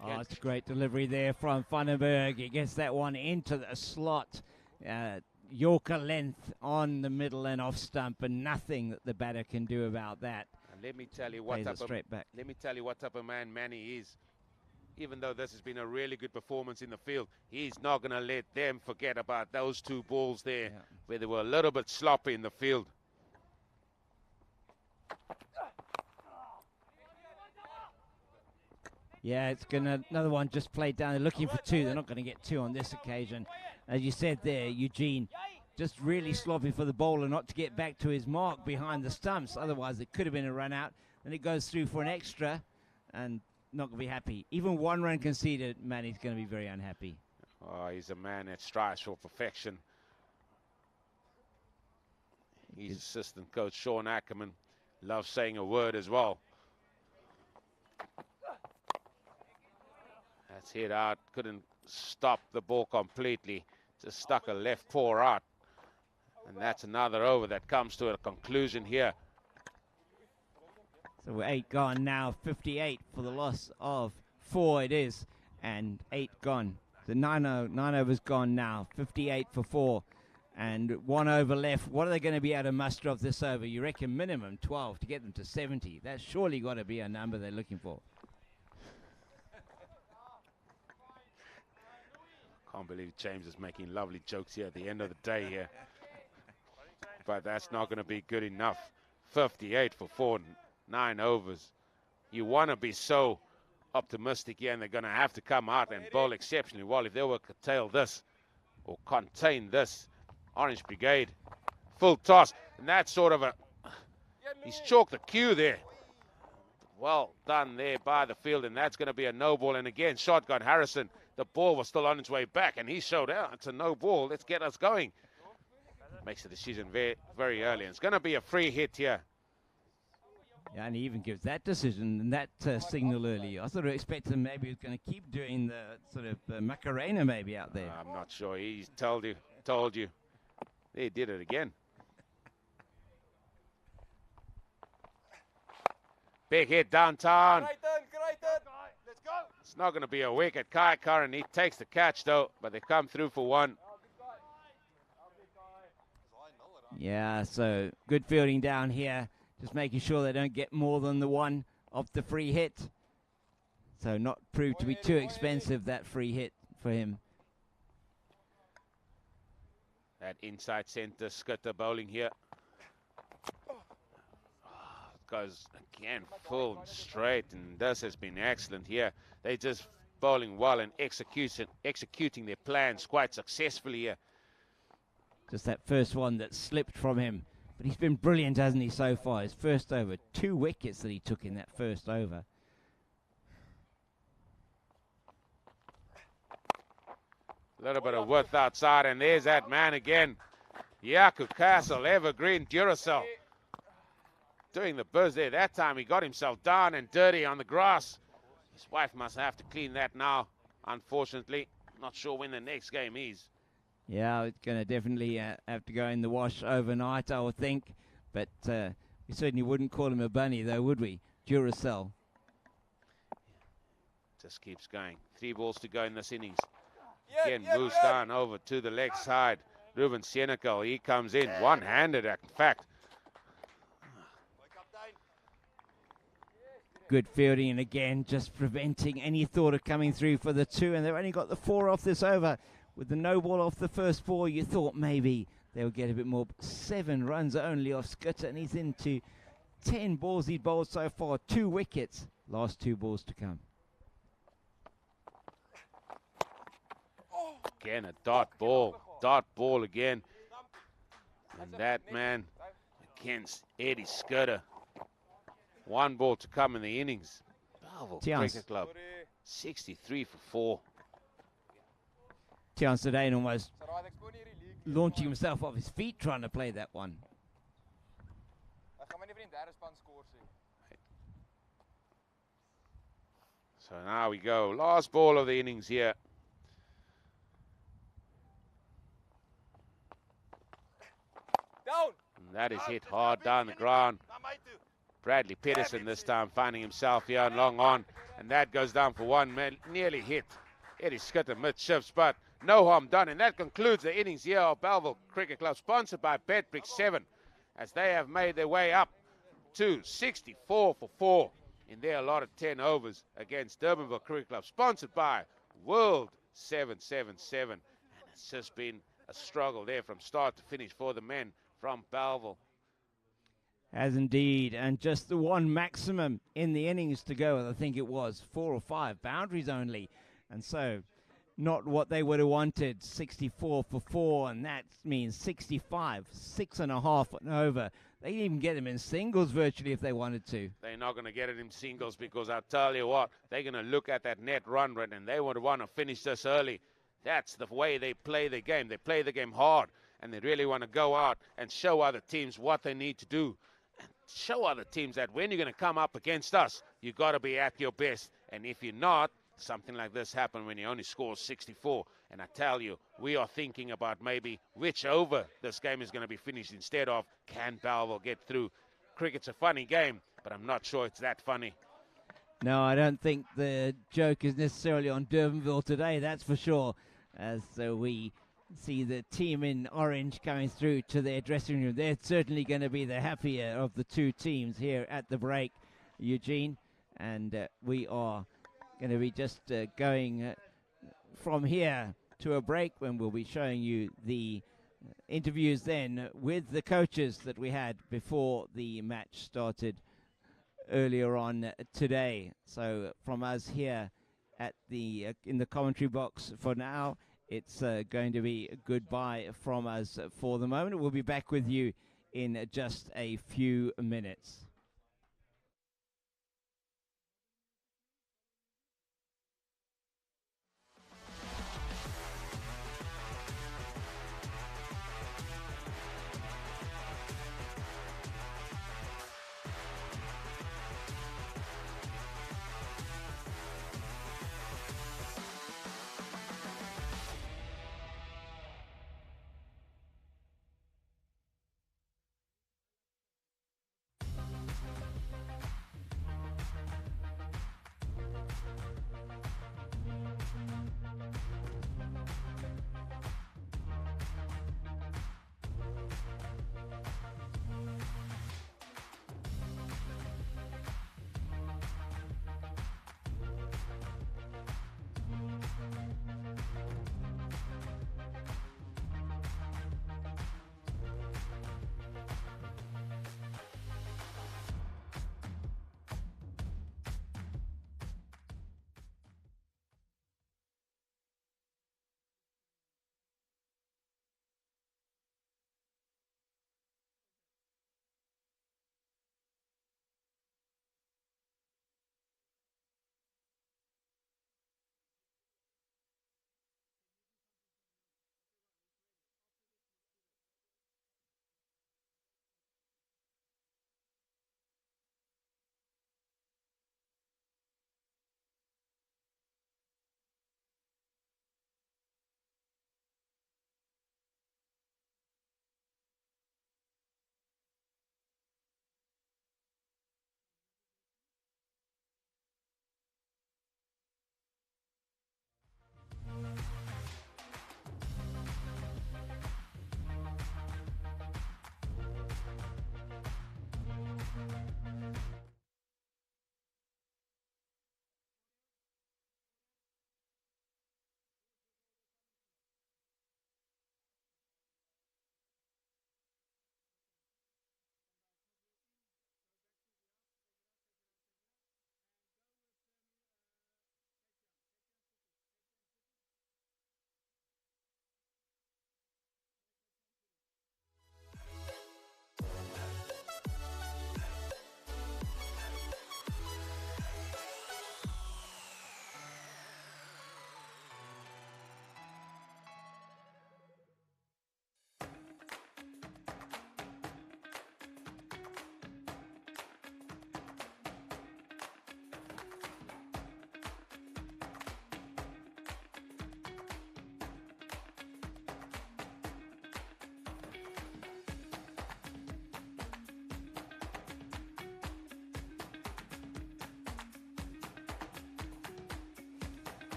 Oh, it's a great delivery there from Vandenberg. He gets that one into the slot. Yorker length on the middle and off stump, and nothing that the batter can do about that. And let me tell you what type of man Manny is. Even though this has been a really good performance in the field, he's not going to let them forget about those two balls there, where they were a little bit sloppy in the field. Yeah, it's gonna another one just played down. They're looking for two. They're not going to get two on this occasion. As you said there, Eugene, just really sloppy for the bowler not to get back to his mark behind the stumps. Otherwise, it could have been a run out. And it goes through for an extra, and not going to be happy. Even one run conceded, Manny's going to be very unhappy. Oh, he's a man that strives for perfection. His assistant coach, Sean Ackerman, loves saying a word as well. That's hit out, couldn't stop the ball completely. Just stuck a left paw out. And that's another over that comes to a conclusion here. So we're 8 gone now, 58 for the loss of 4 it is, and 8 gone. The 9 overs gone now, 58 for 4, and 1 over left. What are they going to be able to muster off this over? You reckon minimum 12 to get them to 70. That's surely got to be a number they're looking for. Can't believe James is making lovely jokes here at the end of the day here. But that's not going to be good enough. 58 for 4, 9 overs. You want to be so optimistic here, and they're going to have to come out and bowl exceptionally well. If they were curtail this or contain this, Orange Brigade, full toss. And that's sort of a, he's chalked the cue there. Well done there by the field, and that's going to be a no ball. And again, shotgun Harrison. The ball was still on its way back, and he showed out. It's a no ball. Let's get us going. Makes the decision very, very early. And it's going to be a free hit here. Yeah, and he even gives that decision and that signal early. I sort of expected him maybe he was going to keep doing the sort of Macarena maybe out there. I'm not sure. He's told you. He did it again. Big hit downtown. Great turn. Let's go. It's not going to be a wicket. Kai Curran, he takes the catch though, but they come through for one. Yeah, so good fielding down here. Just making sure they don't get more than the one off the free hit. So not proved to be too expensive, that free hit for him. That inside centre skitter bowling here. Goes again full and straight, and this has been excellent here. They're just bowling well and executing their plans quite successfully here. Just that first one that slipped from him. But he's been brilliant, hasn't he, so far? His first over, 2 wickets that he took in that first over. A little bit of width outside, and there's that man again. Jaco Castle, evergreen Duracell. Doing the buzz there. That time he got himself down and dirty on the grass. His wife must have to clean that now, unfortunately. Not sure when the next game is. Yeah, it's going to definitely have to go in the wash overnight, I would think. But we certainly wouldn't call him a bunny, though, would we? Duracell. Just keeps going. 3 balls to go in this innings. Again, moves down over to the leg side. Ruben Senecal, he comes in one-handed, in fact. Good fielding, and again, just preventing any thought of coming through for the 2. And they've only got the 4 off this over. With the no ball off the first 4, you thought maybe they'll get a bit more. 7 runs only off Skitter, and he's into 10 balls he's bowled so far, 2 wickets. Last 2 balls to come. Again, a dot ball again. And that man against Eddie Scudder. 1 ball to come in the innings. Bellville Cricket Club, 63 for 4. Tian Sedain almost launching himself off his feet trying to play that one. So now we go. Last ball of the innings here. Down. And that is hit hard down the ground. Bradley Pedersen this time finding himself here on long on. And that goes down for 1 man. Nearly hit Eddie Scudder mid-shifts, but no harm done. And that concludes the innings here of Bellville Cricket Club, sponsored by Betbrick 7, as they have made their way up to 64 for 4 in their allotted 10 overs against Durbanville Cricket Club, sponsored by World 777. And it's just been a struggle there from start to finish for the men from Bellville. As indeed, and just the one maximum in the innings to go. I think it was 4 or 5 boundaries only, and so not what they would have wanted. 64 for 4, and that means 65, 6.5 and over. They didn't even get them in singles virtually if they wanted to. They're not going to get it in singles, because I'll tell you what, they're going to look at that net run rate and they would want to finish this early. That's the way they play the game. They play the game hard, and they really want to go out and show other teams what they need to do. And show other teams that when you're going to come up against us, you got to be at your best. And if you're not, something like this happen when you only score 64. And I tell you, we are thinking about maybe which over this game is going to be finished instead of can Bellville get through. Cricket's a funny game, but I'm not sure it's that funny. No, I don't think the joke is necessarily on Durbanville today, that's for sure. As we see the team in orange coming through to their dressing room. They're certainly going to be the happier of the 2 teams here at the break, Eugene. And we are going to be just going from here to a break, when we'll be showing you the interviews then with the coaches that we had before the match started earlier on today. So from us here at the in the commentary box for now, it's going to be goodbye from us for the moment. We'll be back with you in just a few minutes.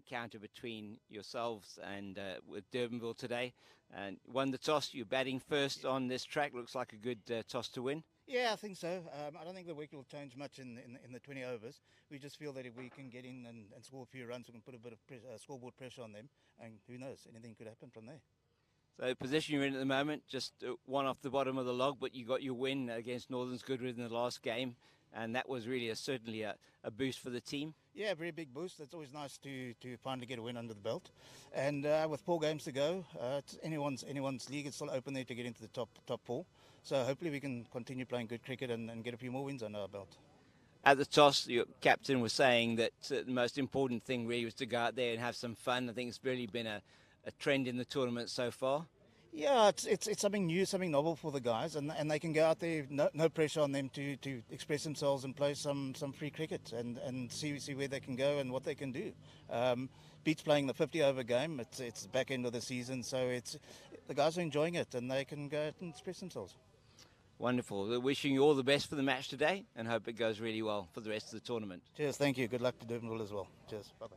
encounter between yourselves and with Durbanville today. And won the toss. You're batting first on this track. Looks like a good toss to win. Yeah, I think so. I don't think the wicket will change much in the 20 overs. We just feel that if we can get in and score a few runs, we can put a bit of scoreboard pressure on them. And who knows, anything could happen from there. So the position you're in at the moment, just one off the bottom of the log, but you got your win against Northern's Goodwood in the last game. And that was really certainly a boost for the team. Yeah, very big boost. It's always nice to finally get a win under the belt. And with 4 games to go, it's anyone's league. It's still open there to get into the top 4. So hopefully we can continue playing good cricket and get a few more wins under our belt. At the toss, your captain was saying that the most important thing really was to go out there and have some fun. I think it's really been a trend in the tournament so far. Yeah, it's something new, something novel for the guys, and they can go out there, no pressure on them to express themselves and play some free cricket and see where they can go and what they can do. Beats playing the 50-over game. It's the back end of the season, so the guys are enjoying it and they can go out and express themselves. Wonderful. We're wishing you all the best for the match today and hope it goes really well for the rest of the tournament. Cheers, thank you. Good luck to Durbanville as well. Cheers, bye-bye.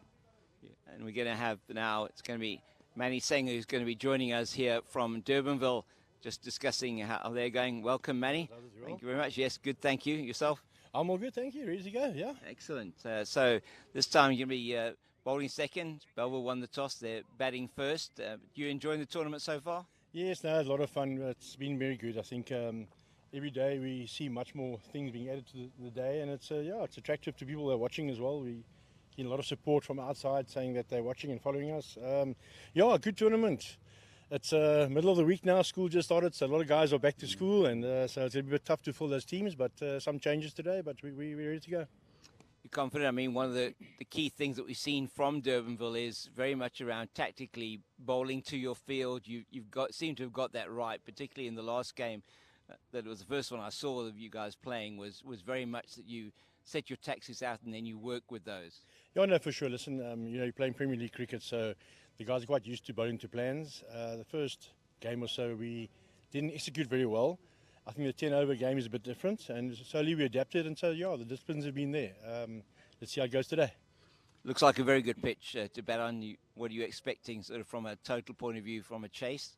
Yeah, and we're going to have now, it's going to be Manny Sanger, who's going to be joining us here from Durbanville, just discussing how they're going. Welcome, Manny. Thank you very much. Yes, good. Thank you. Yourself? I'm all good. Thank you. Ready to go. Yeah. Excellent. So this time you're going to be bowling second. Bellville won the toss. They're batting first. You enjoying the tournament so far? Yes, no, a lot of fun. It's been very good. I think every day we see much more things being added to the day, and it's attractive to people that are watching as well. We get a lot of support from outside saying that they're watching and following us. Good tournament. It's middle of the week now. School just started, so a lot of guys are back to school, and so it's a bit tough to fill those teams, but some changes today, but we're ready to go. You're confident? I mean, one of the key things that we've seen from Durbanville is very much around tactically bowling to your field. Seem to have got that right, particularly in the last game. That was the first one I saw of you guys playing was very much that you set your tactics out and then you work with those. Yeah, no, for sure. Listen, you're playing Premier League cricket, so the guys are quite used to bowling to plans. The first game or so, we didn't execute very well. I think the 10-over game is a bit different, and slowly we adapted, and so, the disciplines have been there. Let's see how it goes today. Looks like a very good pitch to bat on. What are you expecting sort of from a total point of view, from a chase?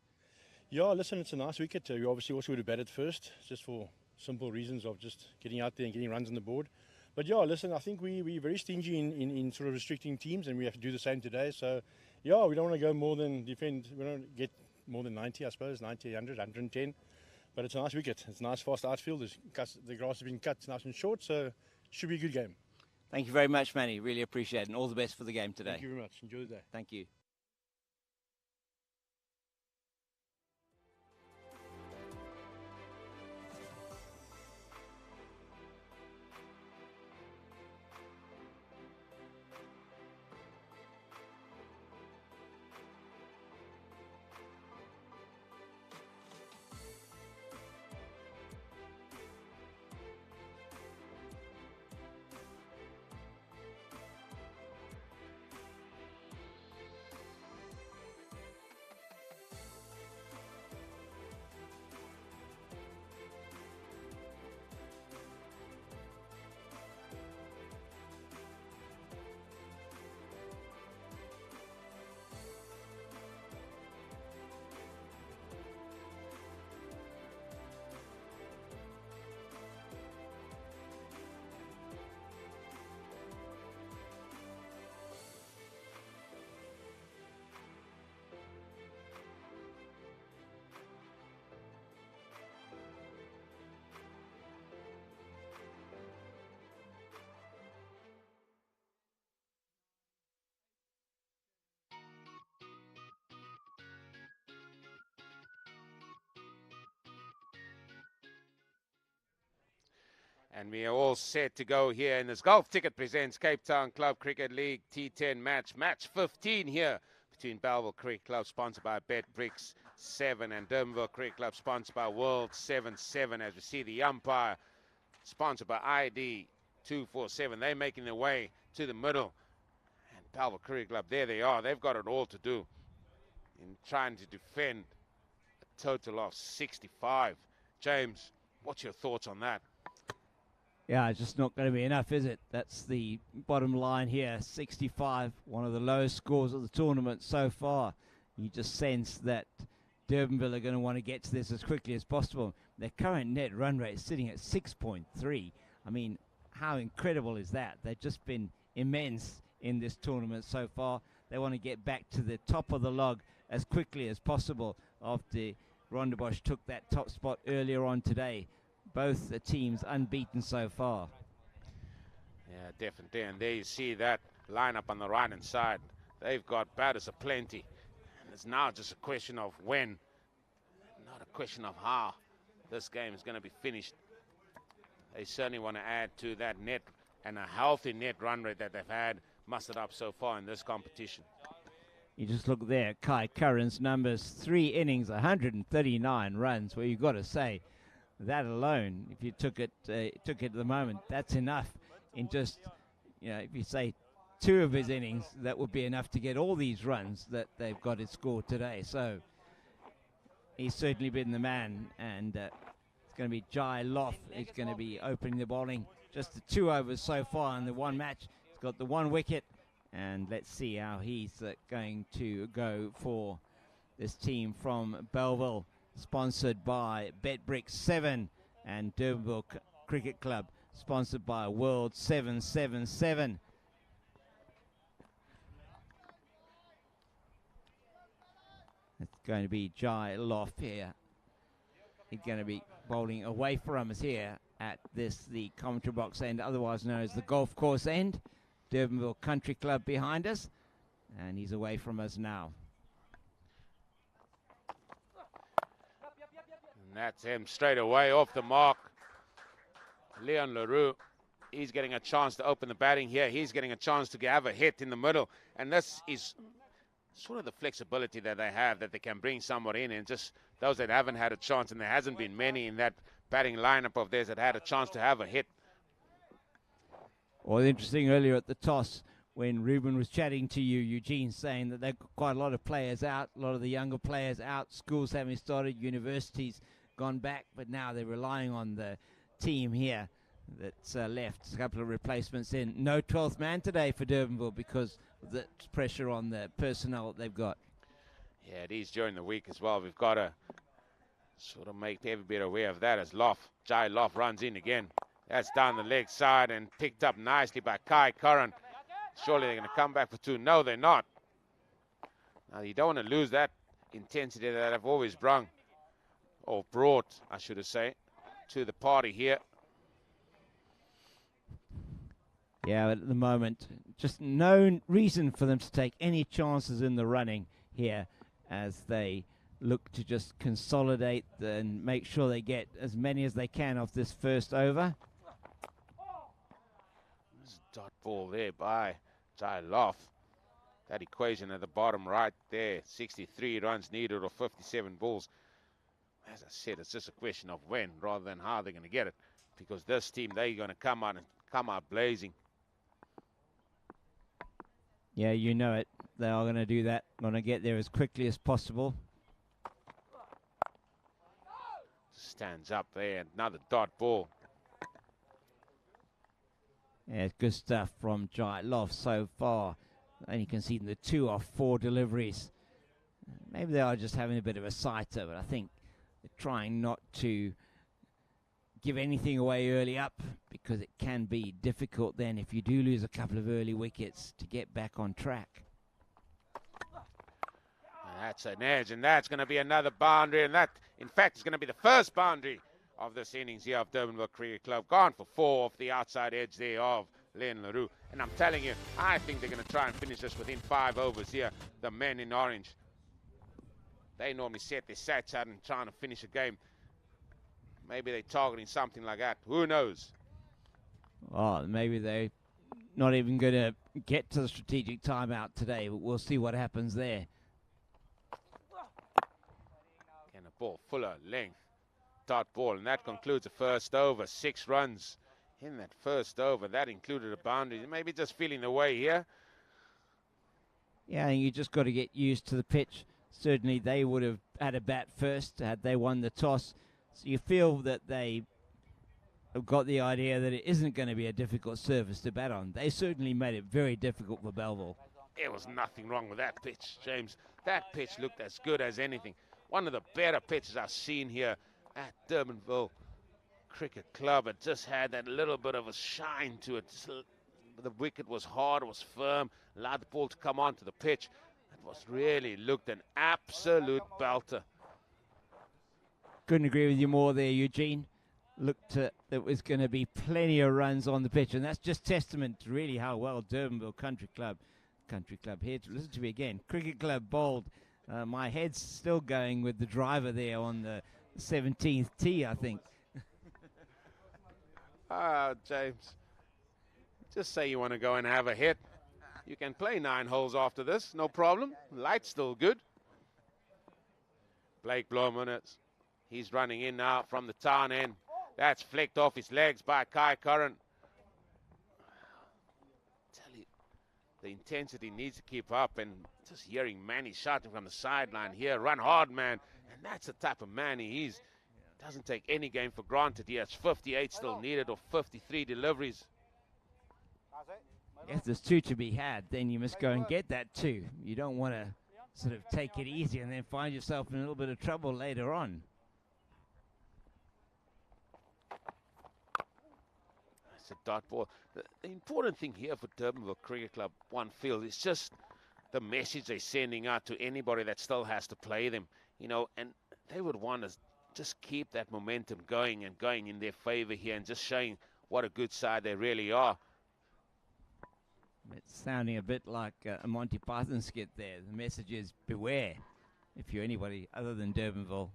Yeah, listen, it's a nice wicket. We obviously also would have batted first, just for simple reasons of just getting out there and getting runs on the board. But listen, I think we're very stingy in sort of restricting teams, and we have to do the same today. So, we don't want to go more than defend. We don't get more than 90, I suppose, 90, 100, 110. But it's a nice wicket. It's a nice fast outfield. The grass has been cut nice and short, so it should be a good game. Thank you very much, Manny. Really appreciate it, and all the best for the game today. Thank you very much. Enjoy the day. Thank you. And we are all set to go here in this Golf Ticket presents Cape Town Club Cricket League T10 match 15 here between Bellville Cricket Club, sponsored by BetBricks 7, and Durbanville Cricket Club, sponsored by World 77. As we see the umpire, sponsored by ID 247, they're making their way to the middle. And Bellville Cricket Club, there they are. They've got it all to do in trying to defend a total of 65. James, what's your thoughts on that? Yeah, it's just not going to be enough, is it? That's the bottom line here. 65, one of the lowest scores of the tournament so far. You just sense that Durbanville are going to want to get to this as quickly as possible. Their current net run rate is sitting at 6.3. I mean, how incredible is that? They've just been immense in this tournament so far. They want to get back to the top of the log as quickly as possible after Rondebosch took that top spot earlier on today. Both the teams unbeaten so far. Yeah, definitely. And there you see that lineup on the right-hand side. They've got batters aplenty. And it's now just a question of when, not a question of how this game is going to be finished. They certainly want to add to that net and a healthy net run rate that they've had mustered up so far in this competition. You just look there, Kai Curran's numbers, 3 innings, 139 runs. Well, you've got to say, that alone, if you took it at the moment, that's enough. In just, if you say 2 of his innings, that would be enough to get all these runs that they've got it scored today. So he's certainly been the man, and it's going to be Jai Loff. He's going to be opening the bowling. Just the 2 overs so far in the one match. He's got the 1 wicket, and let's see how he's going to go for this team from Bellville, sponsored by BetBrick 7 and Durbanville Cricket Club, sponsored by World 777. It's going to be Jai Loff here. He's going to be bowling away from us here at the commentary box end, otherwise known as the golf course end. Durbanville Country Club behind us, and he's away from us now. And that's him straight away off the mark. Leon Leroux, he's getting a chance to open the batting here. He's getting a chance to have a hit in the middle. And this is sort of the flexibility that they have, that they can bring someone in, and just those that haven't had a chance, and there hasn't been many in that batting lineup of theirs that had a chance to have a hit. Well, interesting earlier at the toss when Ruben was chatting to you, Eugene, saying that they've got quite a lot of players out, a lot of the younger players out, schools having started, universities gone back, but now they're relying on the team here that's left. A couple of replacements in. No 12th man today for Durbanville because of the pressure on the personnel that they've got. Yeah, it is during the week as well. We've got to sort of make everybody aware of that as Jai Loff runs in again. That's down the leg side and picked up nicely by Kai Curran. Surely they're going to come back for 2. No, they're not. Now, you don't want to lose that intensity that I've always brought, I should say, to the party here. Yeah, but at the moment, just no reason for them to take any chances in the running here as they look to just consolidate and make sure they get as many as they can off this first over. Dot ball there by Jai Loff. That equation at the bottom right there, 63 runs needed or 57 balls. As I said, it's just a question of when rather than how they're going to get it, because this team, they're going to come out blazing. Yeah, you know it. They are going to do that. Going to get there as quickly as possible. Stands up there, another dot ball. Yeah, good stuff from Jai Loff so far. And you can see the 2 of 4 deliveries. Maybe they are just having a bit of a sighter, but I think they're trying not to give anything away early up, because it can be difficult then if you do lose a couple of early wickets to get back on track. And that's an edge, and that's going to be another boundary, and that, in fact, is going to be the first boundary of this innings here of Durbanville Cricket Club. Gone for 4 off the outside edge there of Leon Leroux. And I'm telling you, I think they're going to try and finish this within 5 overs here, the men in orange. They normally set their sats out and trying to finish a game. Maybe they're targeting something like that. Who knows? Oh, maybe they're not even going to get to the strategic timeout today, but we'll see what happens there. And a ball fuller length. Dot ball, and that concludes the first over. 6 runs in that first over. That included a boundary. Maybe just feeling the way here. Yeah, and you just got to get used to the pitch. Certainly they would have had a bat first had they won the toss. So you feel that they have got the idea that it isn't going to be a difficult surface to bat on. They certainly made it very difficult for Bellville. There was nothing wrong with that pitch, James. That pitch looked as good as anything. One of the better pitches I've seen here at Durbanville Cricket Club. It just had that little bit of a shine to it. The wicket was hard, it was firm, allowed the ball to come onto the pitch. It was really looked an absolute belter. Couldn't agree with you more there, Eugene. Looked there was going to be plenty of runs on the pitch, and that's just testament to really how well Durbanville Country Club here to listen to me again. Cricket Club bowled. My head's still going with the driver there on the 17th tee, I think. James, just say you want to go and have a hit. You can play 9 holes after this, no problem. Light's still good. Blake Bloemanitz, he's running in now from the town end. That's flicked off his legs by Kai Curran. Tell you, the intensity needs to keep up, and just hearing Manny shouting from the sideline here, run hard, man. And that's the type of man he is. Doesn't take any game for granted. He has 58 still needed, or 53 deliveries. If there's 2 to be had, then you must go and get that 2. You don't want to sort of take it easy and then find yourself in a little bit of trouble later on. It's a dot ball. The important thing here for Durbanville Cricket Club, one field, is just the message they're sending out to anybody that still has to play them. You know, and they would want to just keep that momentum going and going in their favor here, and just showing what a good side they really are. It's sounding a bit like a Monty Python skit there. The message is beware if you're anybody other than Durbanville.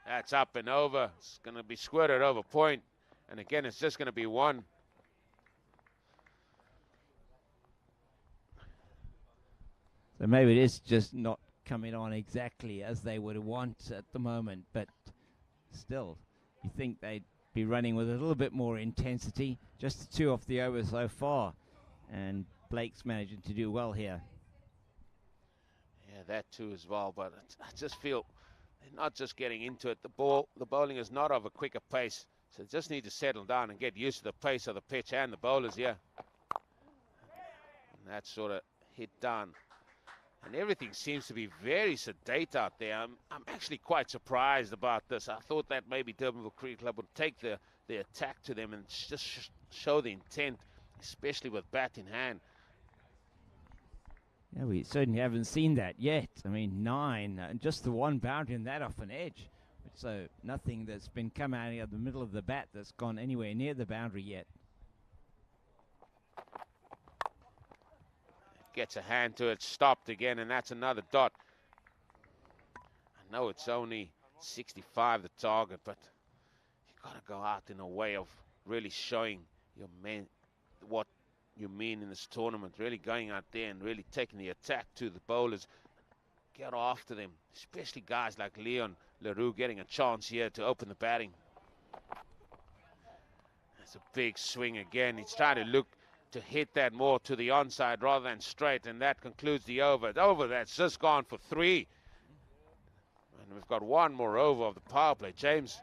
That's up and over. It's going to be squirted over point. And again, it's just going to be 1. So maybe it is just not coming on exactly as they would want at the moment. But still, you think they'd be running with a little bit more intensity. Just the 2 off the over so far, and Blake's managing to do well here. Yeah, that too as well, but I just feel they're not just getting into it. The bowling is not of a quicker pace, so they just need to settle down and get used to the pace of the pitch and the bowlers here. And that sort of hit down, and everything seems to be very sedate out there. I'm actually quite surprised about this. I thought that maybe Durbanville Cricket Club would take the attack to them and just show the intent, especially with bat in hand. Yeah, we certainly haven't seen that yet. I mean, 9, and just the 1 boundary and that off an edge. So nothing that's been come out of the middle of the bat that's gone anywhere near the boundary yet. Gets a hand to it, stopped again, and that's another dot. I know it's only 65 the target, but you've got to go out in a way of really showing your men what you mean in this tournament, really going out there and really taking the attack to the bowlers. Get after them, especially guys like Leon Leroux getting a chance here to open the batting. That's a big swing again. He's trying to look to hit that more to the onside rather than straight, and that concludes the over. The over that's just gone for 3. And we've got 1 more over of the power play. James,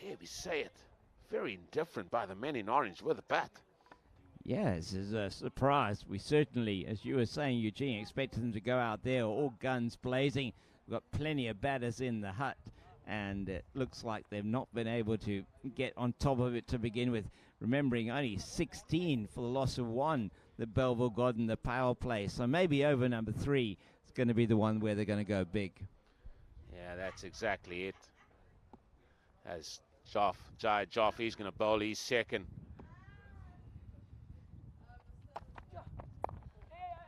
dare we say it, very indifferent by the men in orange with the bat. Yeah, this is a surprise. We certainly, as you were saying, Eugene, expected them to go out there all guns blazing. We've got plenty of batters in the hut, and it looks like they've not been able to get on top of it to begin with. Remembering only 16 for the loss of 1 that Bellville got in the power play. So maybe over number 3 is going to be the one where they're going to go big. Yeah, that's exactly it. As Jai Joff, he's going to bowl his second.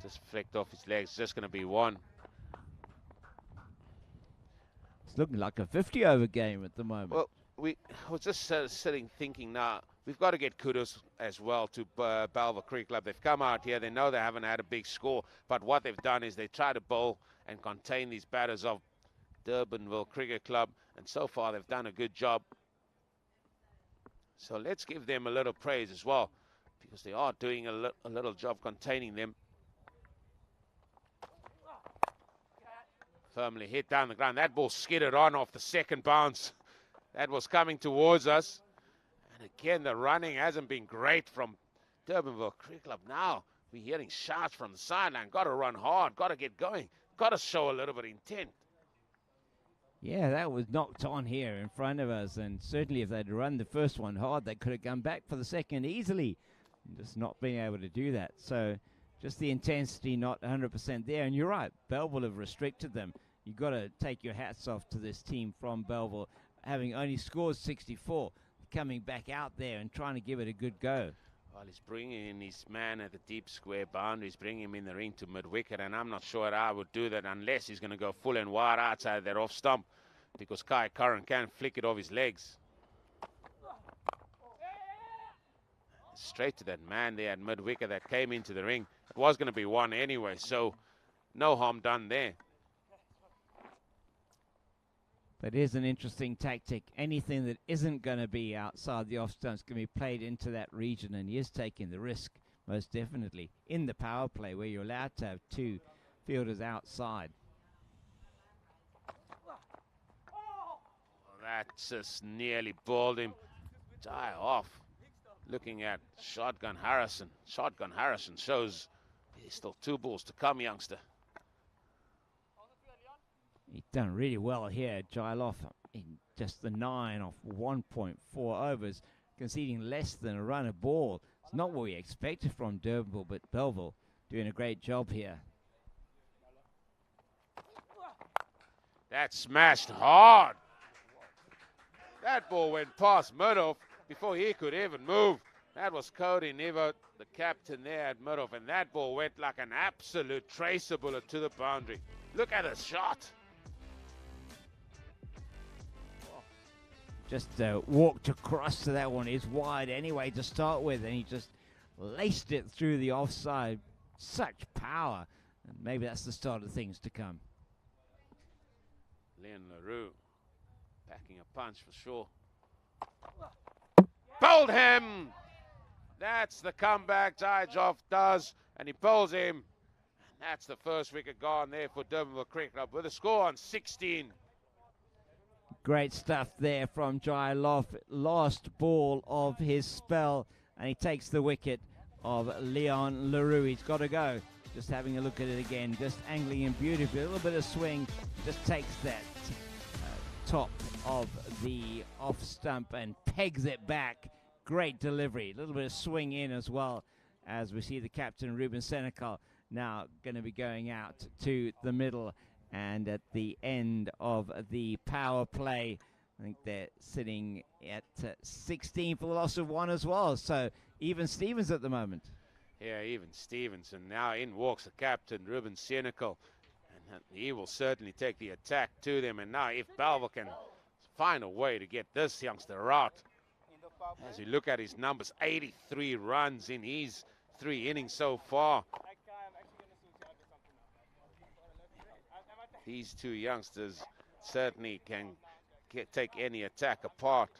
Just flicked off his legs, just going to be 1. It's looking like a 50-over game at the moment. Well, I was just sitting thinking now, we've got to get kudos as well to Bellville Cricket Club. They've come out here, they know they haven't had a big score, but what they've done is they try to bowl and contain these batters of Durbanville Cricket Club, and so far they've done a good job. So let's give them a little praise as well, because they are doing a little job containing them. Firmly hit down the ground. That ball skidded on off the second bounce. that was coming towards us. And again, the running hasn't been great from Durbanville Cricket Club. Now we're hearing shouts from the sideline. Got to run hard, got to get going, got to show a little bit of intent. Yeah, that was knocked on here in front of us, and certainly if they'd run the first one hard, they could have come back for the second easily. Just not being able to do that. So just the intensity not 100% there. And you're right, Bellville have restricted them. You've got to take your hats off to this team from Bellville, having only scored 64, coming back out there and trying to give it a good go. Well, he's bringing in his man at the deep square boundaries, bringing him in the ring to mid-wicket, and I'm not sure I would do that unless he's going to go full and wide outside that off stump, because Kai Curran can flick it off his legs. Straight to that man there at mid-wicket that came into the ring. It was going to be one anyway, so no harm done there. That is an interesting tactic. Anything that isn't going to be outside the off stump is going to be played into that region, and he is taking the risk, most definitely, in the power play where you're allowed to have two fielders outside. That just nearly balled him. Die off. Looking at Shotgun Harrison. Shotgun Harrison shows there's still 2 balls to come, youngster. He's done really well here, Jailoff, in just the 9 off 1.4 overs, conceding less than a run a ball. It's not what we expected from Durbanville, but Bellville doing a great job here. That smashed hard. That ball went past Murdoch before he could even move. That was Cody Nevo, the captain there at Murdoch, and that ball went like an absolute tracer bullet to the boundary. Look at the shot. Just walked across to that one. It's wide anyway to start with, and he just laced it through the offside. Such power, and maybe that's the start of things to come. Leon LaRue packing a punch for sure. Bowled him! That's the comeback Jaijoff does, and he bowls him. And that's the first wicket gone there for Durbanville Cricket Club with a score on 16. Great stuff there from Jailoff. Last ball of his spell, and he takes the wicket of Leon LaRue. He's got to go. Just having a look at it again, just angling him beautifully. A little bit of swing, just takes that top of the off stump and pegs it back. Great delivery. A little bit of swing in as well, as we see the captain, Ruben Senecal, now going to be going out to the middle. And at the end of the power play, I think they're sitting at 16 for the loss of 1 as well. So even Stevens at the moment. Yeah, even Stevens. And now in walks the captain, Ruben Senecal. And he will certainly take the attack to them. And now if Bellville can find a way to get this youngster out. As we look at his numbers, 83 runs in his 3 innings so far. These 2 youngsters certainly can take any attack apart.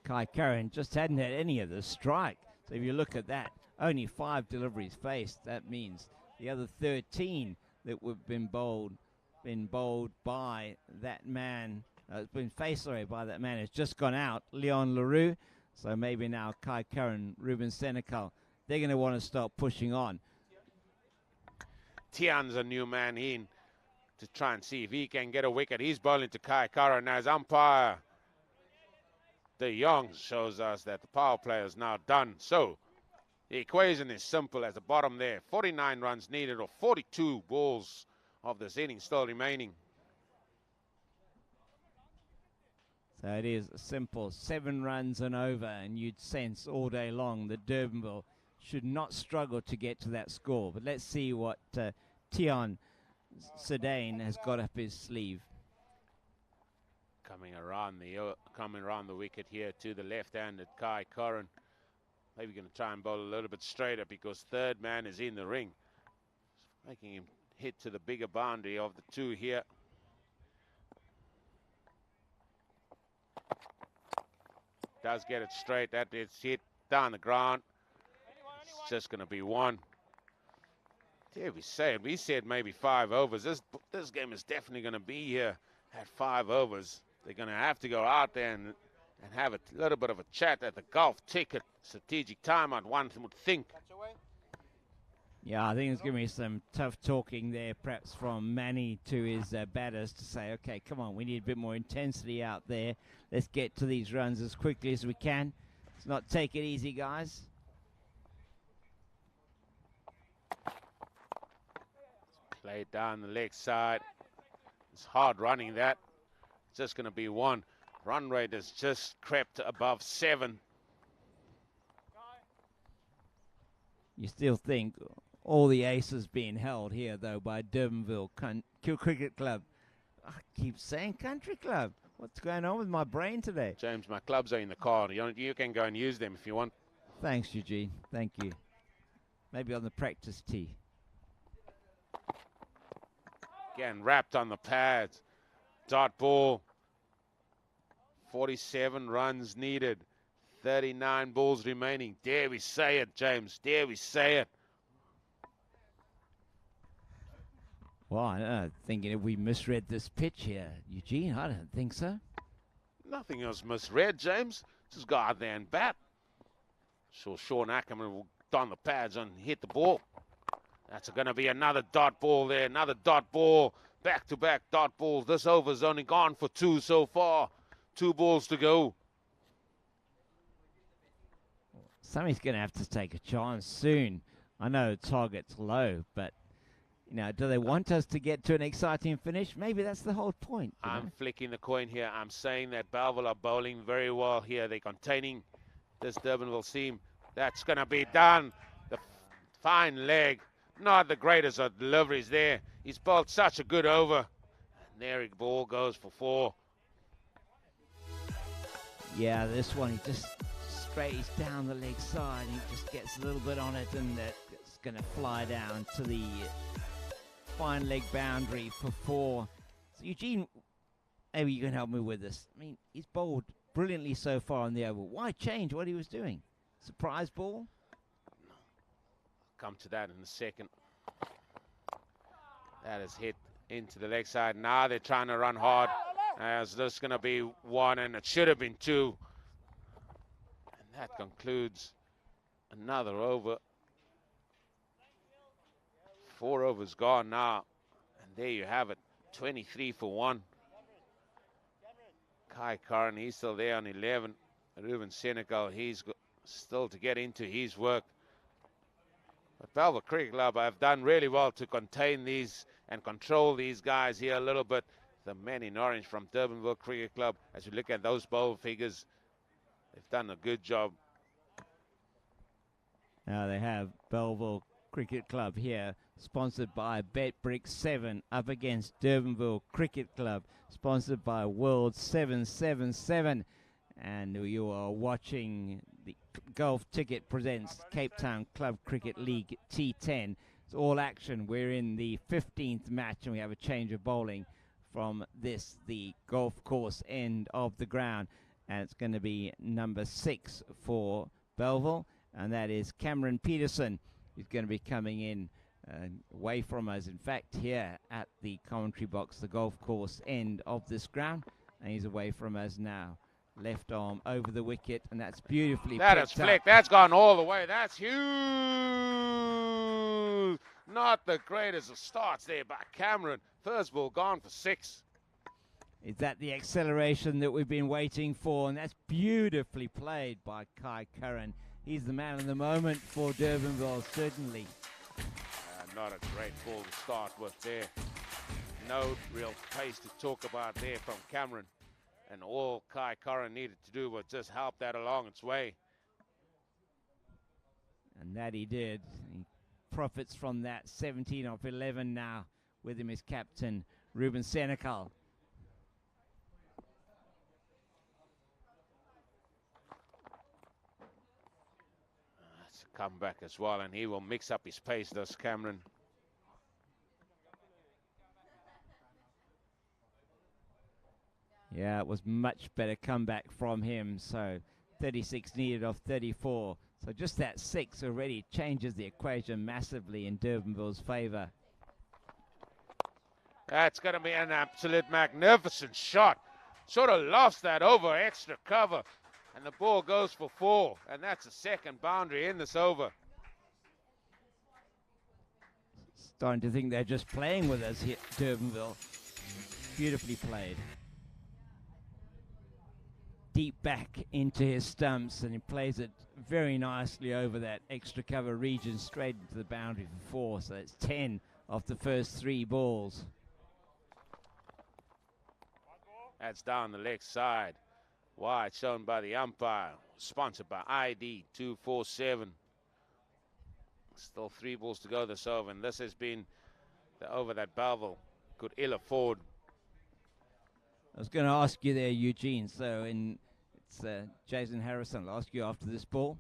Kai Curran just hadn't had any of the strike. So if you look at that, only 5 deliveries faced. That means the other 13 that would have been bowled by that man, been faced, by that man has just gone out, Leon LaRue. So maybe now Kai Curran, Ruben Senecal, they're going to want to start pushing on. Tian's a new man in to try and see if he can get a wicket. He's bowling to Kai Curran as umpire De Jong shows us that the power play is now done. So the equation is simple as the bottom there. 49 runs needed, or 42 balls of this inning still remaining. So it is simple, 7 runs and over, and you'd sense all day long that Durbanville should not struggle to get to that score. But let's see what Tian Sedane has got up his sleeve. Coming around the wicket here to the left-handed Kai Curran. Maybe going to try and bowl a little bit straighter because third man is in the ring, making him hit to the bigger boundary of the 2 here. Does get it straight. That is hit down the ground. It's just going to be 1. Yeah, we said maybe 5 overs. This game is definitely going to be here at 5 overs. they're going to have to go out there and have a little bit of a chat at the golf ticket. Strategic timeout, one would think. Yeah, I think there's going to be some tough talking there, perhaps from Manny to his batters to say, okay, come on, we need a bit more intensity out there. Let's get to these runs as quickly as we can. Let's not take it easy, guys. Played down the leg side. It's hard running that. It's just going to be one. Run rate has just crept above 7. You still think all the aces being held here, though, by Durbanville Cricket Club. I keep saying country club. What's going on with my brain today? James, my clubs are in the car. You can go and use them if you want. Thanks, Eugene. Thank you. Maybe on the practice tee. Again, wrapped on the pads. Dot ball. 47 runs needed. 39 balls remaining. Dare we say it, James? Dare we say it? Well, I'm thinking if we misread this pitch here, Eugene, I don't think so. Nothing else misread, James. Just go out there and bat. Sure, Sean Ackerman will don the pads and hit the ball. That's going to be another dot ball there. Another dot ball. Back-to-back dot balls. This over's only gone for 2 so far. 2 balls to go. Somebody's going to have to take a chance soon. I know target's low, but you know, do they want us to get to an exciting finish? Maybe that's the whole point. I'm flicking the coin here. I'm saying that Bellville are bowling very well here. They're containing this Durbanville team. That's going to be done. The fine leg. Not the greatest of deliveries there. He's bowled such a good over. And there the ball goes for 4. Yeah, this one, he just strays down the leg side. He just gets a little bit on it, and it's going to fly down to the fine leg boundary for 4. So Eugene, maybe you can help me with this. I mean, he's bowled brilliantly so far on the over. Why change what he was doing? Surprise ball? Come to that in a second. That is hit into the leg side. Now they're trying to run hard. As this going to be 1, and it should have been 2. And that concludes another over. 4 overs gone now. And there you have it. 23 for 1. Kai Curran, he's still there on 11. Ruben Senegal, he's still to get into his work. But Bellville Cricket Club have done really well to contain these and control these guys here a little bit. The men in orange from Durbanville Cricket Club, as we look at those bowl figures, they've done a good job. Now they have Bellville Cricket Club here, sponsored by BetBrick 7, up against Durbanville Cricket Club, sponsored by World 777. And you are watching the Golf Ticket presents Cape Town Club Cricket League T10. It's all action. We're in the 15th match, and we have a change of bowling from the golf course end of the ground. And it's going to be number 6 for Bellville, and that is Cameron Peterson, who's going to be coming in away from us. In fact, here at the commentary box, the golf course end of this ground, and he's away from us now. Left arm over the wicket, and that's beautifully That is flicked. That's gone all the way. That's huge. Not the greatest of starts there by Cameron. First ball gone for 6. Is that the acceleration that we've been waiting for? And that's beautifully played by Kai Curran. He's the man of the moment for Durbanville, certainly. Not a great ball to start with there. No real pace to talk about there from Cameron. And all Kai Curran needed to do was just help that along its way. And that he did. He profits from that. 17 off 11 now. With him is captain Ruben Senecal. That's a comeback as well, and he will mix up his pace, does Cameron. Yeah, it was much better comeback from him. So 36 needed off 34. So just that 6 already changes the equation massively in Durbanville's favour. That's going to be an absolute magnificent shot. sort of lofts that over, extra cover, and the ball goes for 4, and that's a second boundary in this over. Starting to think they're just playing with us here, Durbanville. Beautifully played. Deep back into his stumps, and he plays it very nicely over that extra cover region, straight into the boundary for 4. So it's 10 off the first 3 balls. That's down the leg side. Wide shown by the umpire. Sponsored by ID 247. Still 3 balls to go this over, and this has been the over that Bellville could ill afford. I was going to ask you there, Eugene. So it's Jason Harrison. I'll ask you after this ball.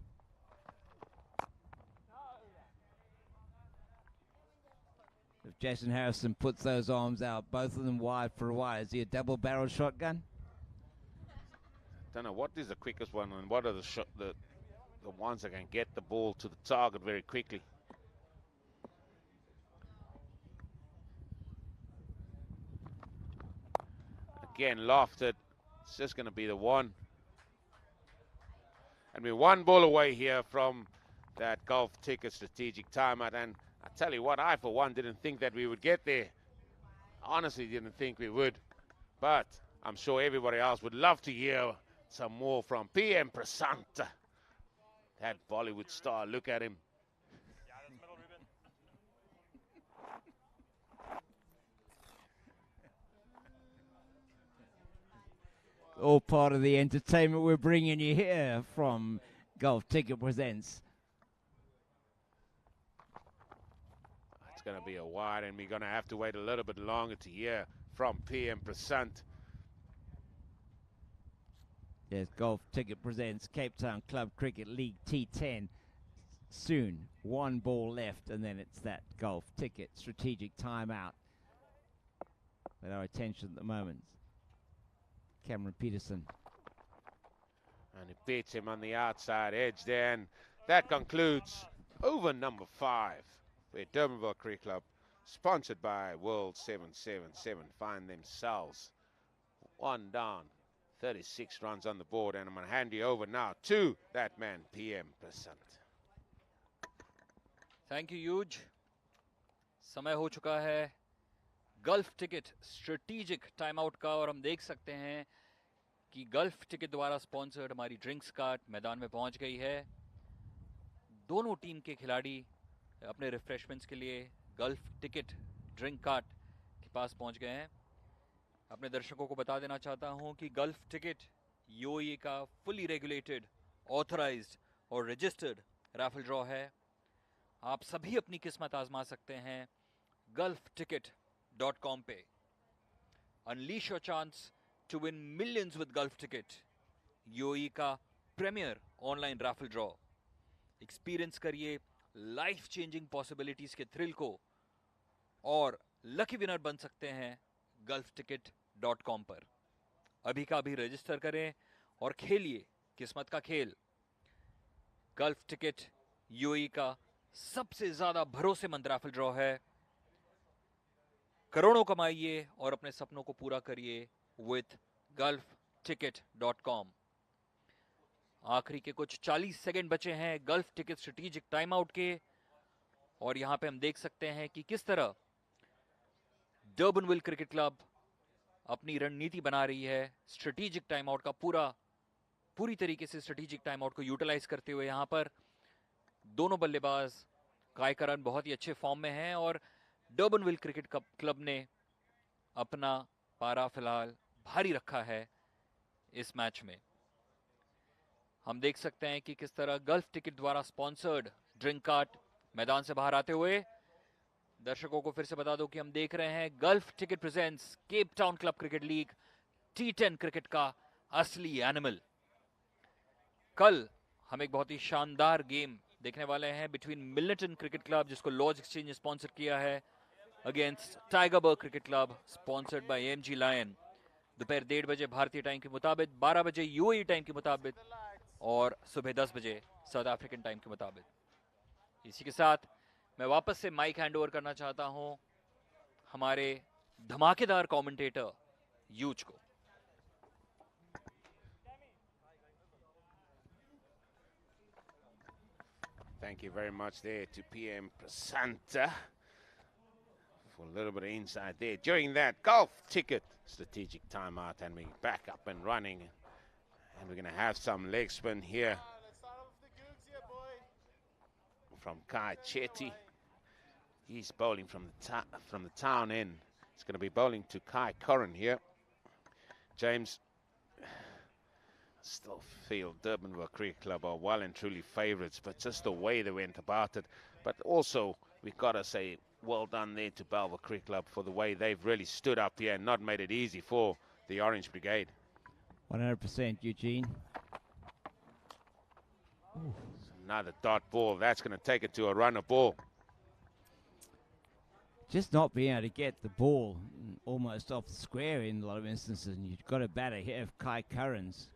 If Jason Harrison puts those arms out, both of them wide for a while, is he a double-barrel shotgun? Don't know what is the quickest one, and what are the ones that can get the ball to the target very quickly. Again, lofted. It's just going to be the 1. And we're 1 ball away here from that golf ticket strategic timeout. And I tell you what, I for one didn't think that we would get there. Honestly didn't think we would. But I'm sure everybody else would love to hear some more from PM Prasanta. That Bollywood star, look at him. All part of the entertainment we're bringing you here from Golf Ticket Presents. It's going to be a wide, and we're going to have to wait a little bit longer to hear from PM Prasant. Yes, Golf Ticket Presents Cape Town Club Cricket League T10. Soon, 1 ball left, and then it's that Golf Ticket strategic timeout. With our attention at the moment, Cameron Peterson. And he beats him on the outside edge there, and that concludes over number 5, where Durbanville Cricket Club, sponsored by World 777, find themselves 1 down, 36 runs on the board, and I'm going to hand you over now to that man, PM Prasant. Thank you use. समय हो चुका है gulf ticket strategic time out का, और हम देख सकते हैं कि गल्फ टिकट द्वारा स्पॉन्सर्ड हमारी ड्रिंक्स कार्ट मैदान में पहुंच गई है. दोनों टीम के खिलाड़ी अपने रिफ्रेशमेंट्स के लिए गल्फ टिकट ड्रिंक कार्ट के पास पहुंच गए हैं. अपने दर्शकों को बता देना चाहता हूं कि गल्फ टिकट यूएई का फुली रेगुलेटेड, ऑथराइज्ड और रजिस्टर्ड राफल ड्रॉ है. आप सभी अपनी किस्मत आजमा सकते हैं golfticket.com पे. Unleash your chance to win millions with Gulf Ticket, UAE का premier online raffle draw. Experience करिए लाइफ चेंजिंग पॉसिबिलिटीज के थ्रिल को, और लकी विनर बन सकते हैं golfticket.com पर. अभी का अभी रजिस्टर करें और खेलिए किस्मत का खेल. गल्फ टिकट यूएई का सबसे ज्यादा भरोसेमंद राफल ड्रॉ है. करोड़ों कमाइए और अपने सपनों को पूरा करिए विथ golfticket.com. आखिरी के कुछ 40 सेकंड बचे हैं gulf ticket strategic time out के, और यहां पे हम देख सकते हैं कि किस तरह डर्बनविल क्रिकेट क्लब अपनी रणनीति बना रही है. स्ट्रेटेजिक टाइम आउट का पूरी तरीके से स्ट्रेटेजिक टाइम आउट को यूटिलाइज करते हुए यहां पर दोनों बल्लेबाज कायकरन बहुत ही अच्छे फॉर्म में हैं, और डर्बनविल क्रिकेट क्लब ने अपना पारा फिलहाल भारी रखा है इस मैच में. हम देख सकते हैं कि किस तरह गल्फ टिकट द्वारा स्पॉन्सर्ड ड्रिंक कार्ट मैदान से बाहर आते हुए. दर्शकों को फिर से बता दो कि हम देख रहे हैं gulf ticket presents Cape Town club cricket league T10 cricket का असली एनिमल. कल हम एक बहुत ही शानदार गेम देखने वाले हैं बिटवीन मिल्टन क्रिकेट क्लब, जिसको लॉज एक्सचेंज ने स्पॉन्सर किया है, against Tygerberg cricket club sponsored by MG Lion. दोपहर 1:30 बजे भारतीय टाइम के मुताबिक, 12 बजे यूएई टाइम के मुताबिक, और सुबह 10 बजे साउथ अफ्रीकन टाइम के मुताबिक. इसी के साथ मैं वापस से माइक हैंड ओवर करना चाहता हूं हमारे धमाकेदार कमेंटेटर यूज को. Thank you very much there to PM Prasanta for a little bit of insight there. During that golf ticket strategic timeout, and we're back up and running. And we're going to have some leg spin here from Kai Chetty. He's bowling from the town end. He's going to be bowling to Kai Curran here. James, still feel Durbanville Cricket Club are well and truly favourites, but just the way they went about it. But also, we've got to say, well done there to Bellville Cricket Club for the way they've really stood up here and not made it easy for the Orange Brigade. 100%, Eugene. Ooh. Another dot ball. That's going to take it to a runner ball. Just not being able to get the ball almost off the square in a lot of instances, and you've got a batter here of Kai Curran's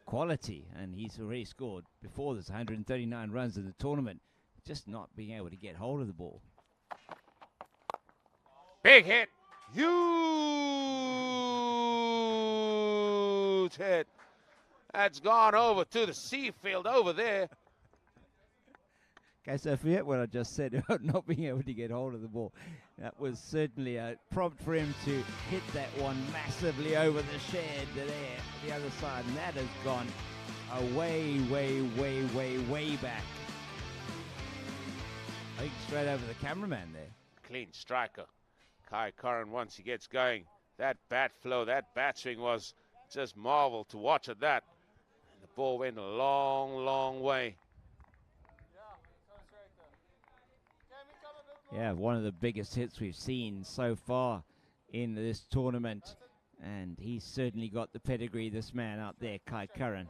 quality, and he's already scored before this 139 runs in the tournament. Just not being able to get hold of the ball. Big hit. Huge hit. That's gone over to the C field over there. Okay, so forget what I just said about not being able to get hold of the ball. That was certainly a prompt for him to hit that one massively over the shed there, the other side, and that has gone way, way, way, way, way back. I think straight over the cameraman there. Clean striker. Kai Curran, once he gets going, that bat flow, that bat swing was just marvel to watch at that. And the ball went a long, long way. Yeah, one of the biggest hits we've seen so far in this tournament. And he's certainly got the pedigree, this man out there, Kai Curran.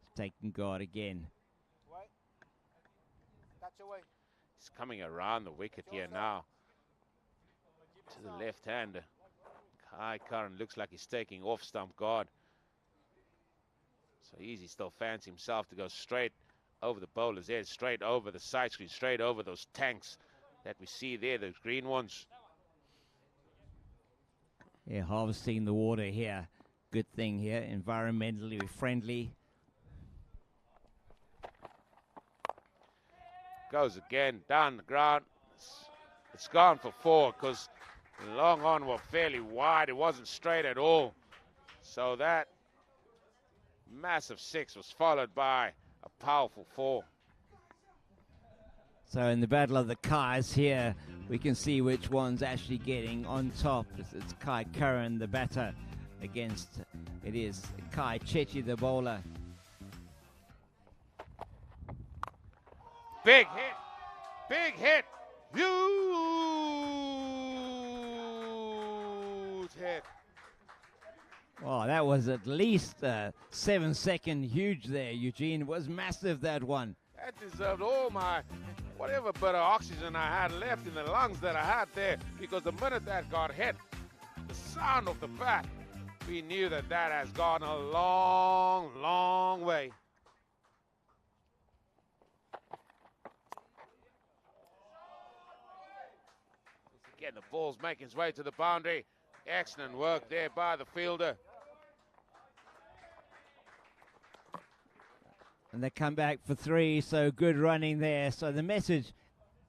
He's taking guard again. He's coming around the wicket here now. To the left-hander. Kai Curran looks like he's taking off-stump guard. So easy still fancies himself to go straight over the bowler's head, straight over the side screen, straight over those tanks that we see there, those green ones. Yeah, harvesting the water here. Good thing here, environmentally friendly. Goes again, down the ground. It's gone for 4 because the long on were fairly wide. It wasn't straight at all. So that massive 6 was followed by a powerful 4. So in the battle of the Kais here, we can see which one's actually getting on top. It's Kai Curran, the batter, against it is Kai Chetty, the bowler. Big hit, big hit, huge hit. Oh, that was at least a 7-second huge there, Eugene. It was massive, that one. That deserved all my whatever bit of oxygen I had left in the lungs that I had there, because the minute that got hit, the sound of the bat, we knew that that has gone a long, long way. Again, the ball's making its way to the boundary. Excellent work there by the fielder. And they come back for 3, so good running there. So the message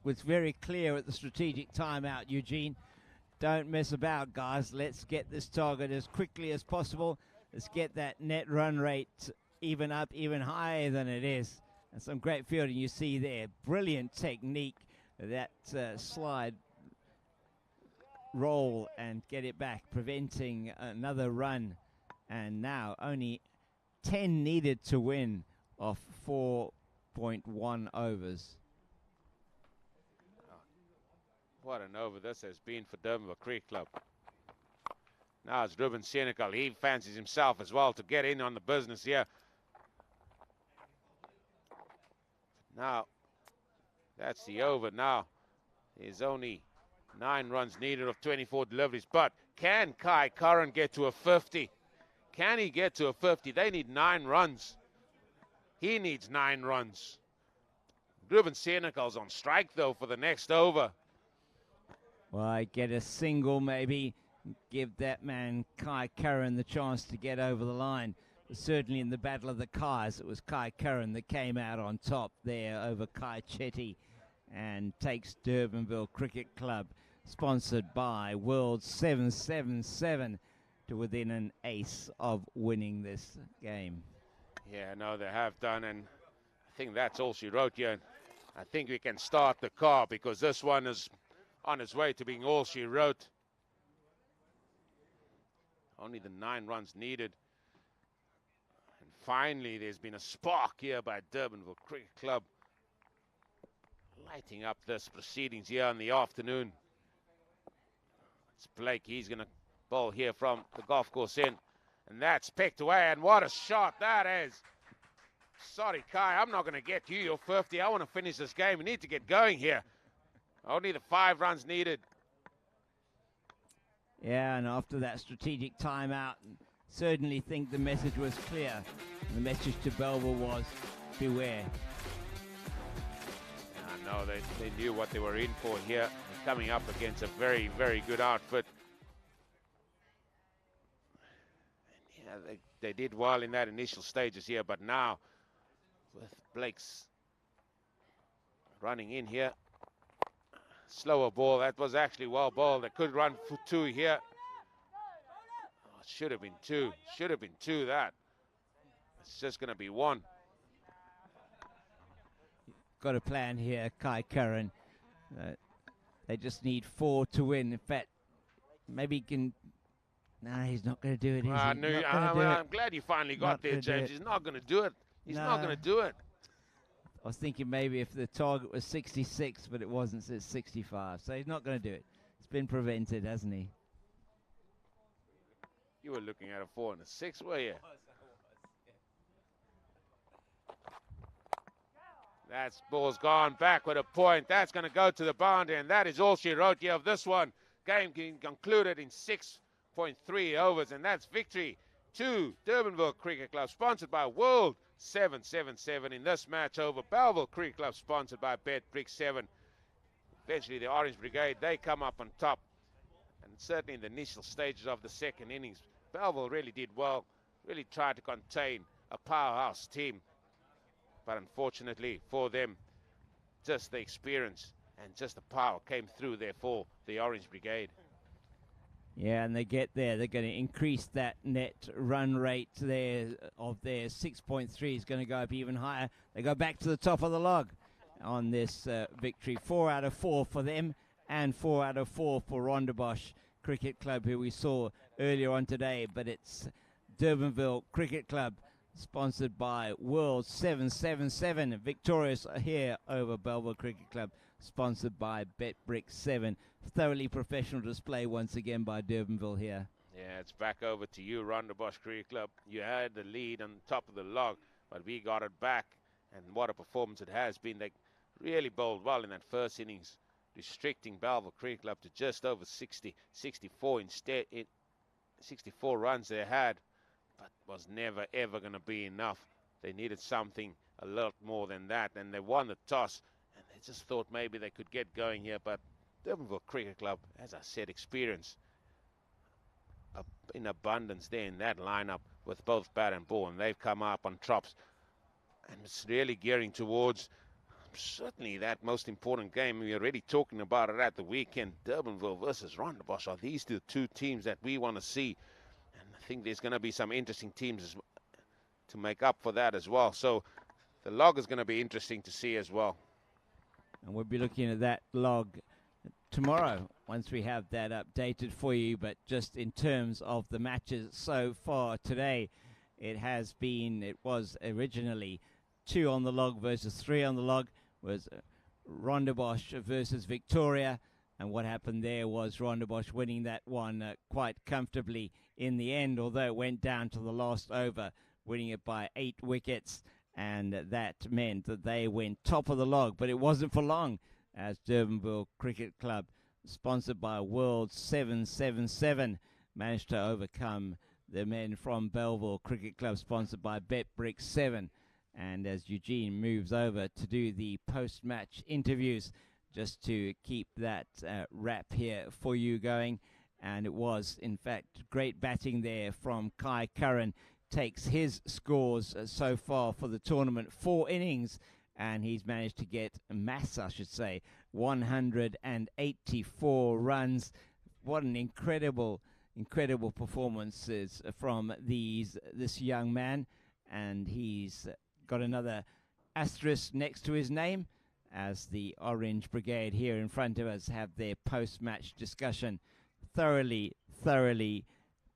was very clear at the strategic timeout, Eugene. Don't mess about, guys. Let's get this target as quickly as possible. Let's get that net run rate even up, even higher than it is. And some great fielding you see there. Brilliant technique. That slide roll and get it back, preventing another run. And now only 10 needed to win of 4.1 overs. What an over this has been for Durbanville Cricket Club. Now it's Ruben Senegal. He fancies himself as well to get in on the business here. Now, that's the over. Now, there's only 9 runs needed of 24 deliveries. But can Kai Curran get to a 50? Can he get to a 50? They need 9 runs. He needs 9 runs. Ruben Senegal's on strike, though, for the next over. Well, I get a single, maybe. Give that man, Kai Curran, the chance to get over the line. certainly in the Battle of the Kais, it was Kai Curran that came out on top there over Kai Chetty and takes Durbanville Cricket Club, sponsored by World 777, to within an ace of winning this game. Yeah, no, they have done, and I think that's all she wrote here. And I think we can start the car because this one is on its way to being all she wrote. Only the 9 runs needed. And finally, there's been a spark here by Durbanville Cricket Club, lighting up this proceedings here in the afternoon. It's Blake, he's going to bowl here from the golf course end. And that's pecked away, and what a shot that is. Sorry, Kai, I'm not going to get you your 50. I want to finish this game. We need to get going here. Only the 5 runs needed. Yeah, and after that strategic timeout, certainly think the message was clear. The message to Bellville was, beware. I know they knew what they were in for here. They're coming up against a very, very good outfit. And yeah, they did well in that initial stages here, but now with Blake's running in here. Slower ball, that was actually well bowled. They could run for 2 here. Oh, should have been 2. Should have been 2 that. It's just going to be 1. Got a plan here, Kai Curran. They just need 4 to win. In fact, maybe he can... No, he's not going to do it, is he? I'm glad you finally got there, James. He's not going to do it. He's not going to do it. I was thinking maybe if the target was 66, but it wasn't, so it's 65. So he's not going to do it. It's been prevented, hasn't he? You were looking at a 4 and a 6, were you? That ball's gone back with a point. That's going to go to the boundary, and that is all she wrote here of this one. Game concluded in 6.3 overs, and that's victory to Durbanville Cricket Club, sponsored by World 777 in this match over Bellville Cricket Club, sponsored by Brick 7. Eventually the Orange Brigade, they come up on top, and certainly in the initial stages of the second innings, Bellville really did well, really tried to contain a powerhouse team, but unfortunately for them, just the experience and just the power came through there for the Orange Brigade. Yeah, and they get there. They're going to increase that net run rate there of their 6.3 is going to go up even higher. They go back to the top of the log on this victory. 4 out of 4 for them and 4 out of 4 for Rondebosch Cricket Club, who we saw earlier on today. But it's Durbanville Cricket Club, sponsored by World 777, victorious here over Bellville Cricket Club, sponsored by Brick 7. Thoroughly professional display once again by Durbanville here. Yeah, it's back over to you, Rondebosch Cricket Club. You had the lead on top of the log, but we got it back, and what a performance it has been. They really bowled well in that first innings, restricting Bellville Cricket Club to just over 64 instead. 64 runs they had, but was never ever going to be enough. They needed something a lot more than that, and they won the toss, and they just thought maybe they could get going here, but Durbanville Cricket Club, as I said, experience in abundance there in that lineup with both bat and ball, and they've come up on tops, and it's really gearing towards certainly that most important game. We're already talking about it at the weekend. Durbanville versus Rondebosch are these the 2 teams that we want to see, and I think there's going to be some interesting teams to make up for that as well. So the log is going to be interesting to see as well, and we'll be looking at that log tomorrow once we have that updated for you. But just in terms of the matches so far today, it was originally 2 on the log versus 3 on the log, was Rondebosch versus Victoria, and what happened there was Rondebosch winning that one quite comfortably in the end, although it went down to the last over, winning it by 8 wickets, and that meant that they went top of the log. But it wasn't for long, as Durbanville Cricket Club, sponsored by World 777, managed to overcome the men from Bellville Cricket Club, sponsored by Brick 7. And as Eugene moves over to do the post-match interviews, just to keep that wrap here for you going, and it was, in fact, great batting there from Kai Curran takes his scores so far for the tournament. 4 innings, and he's managed to get mass, I should say, 184 runs. What an incredible performances from this young man, and he's got another asterisk next to his name as the Orange Brigade here in front of us have their post-match discussion. Thoroughly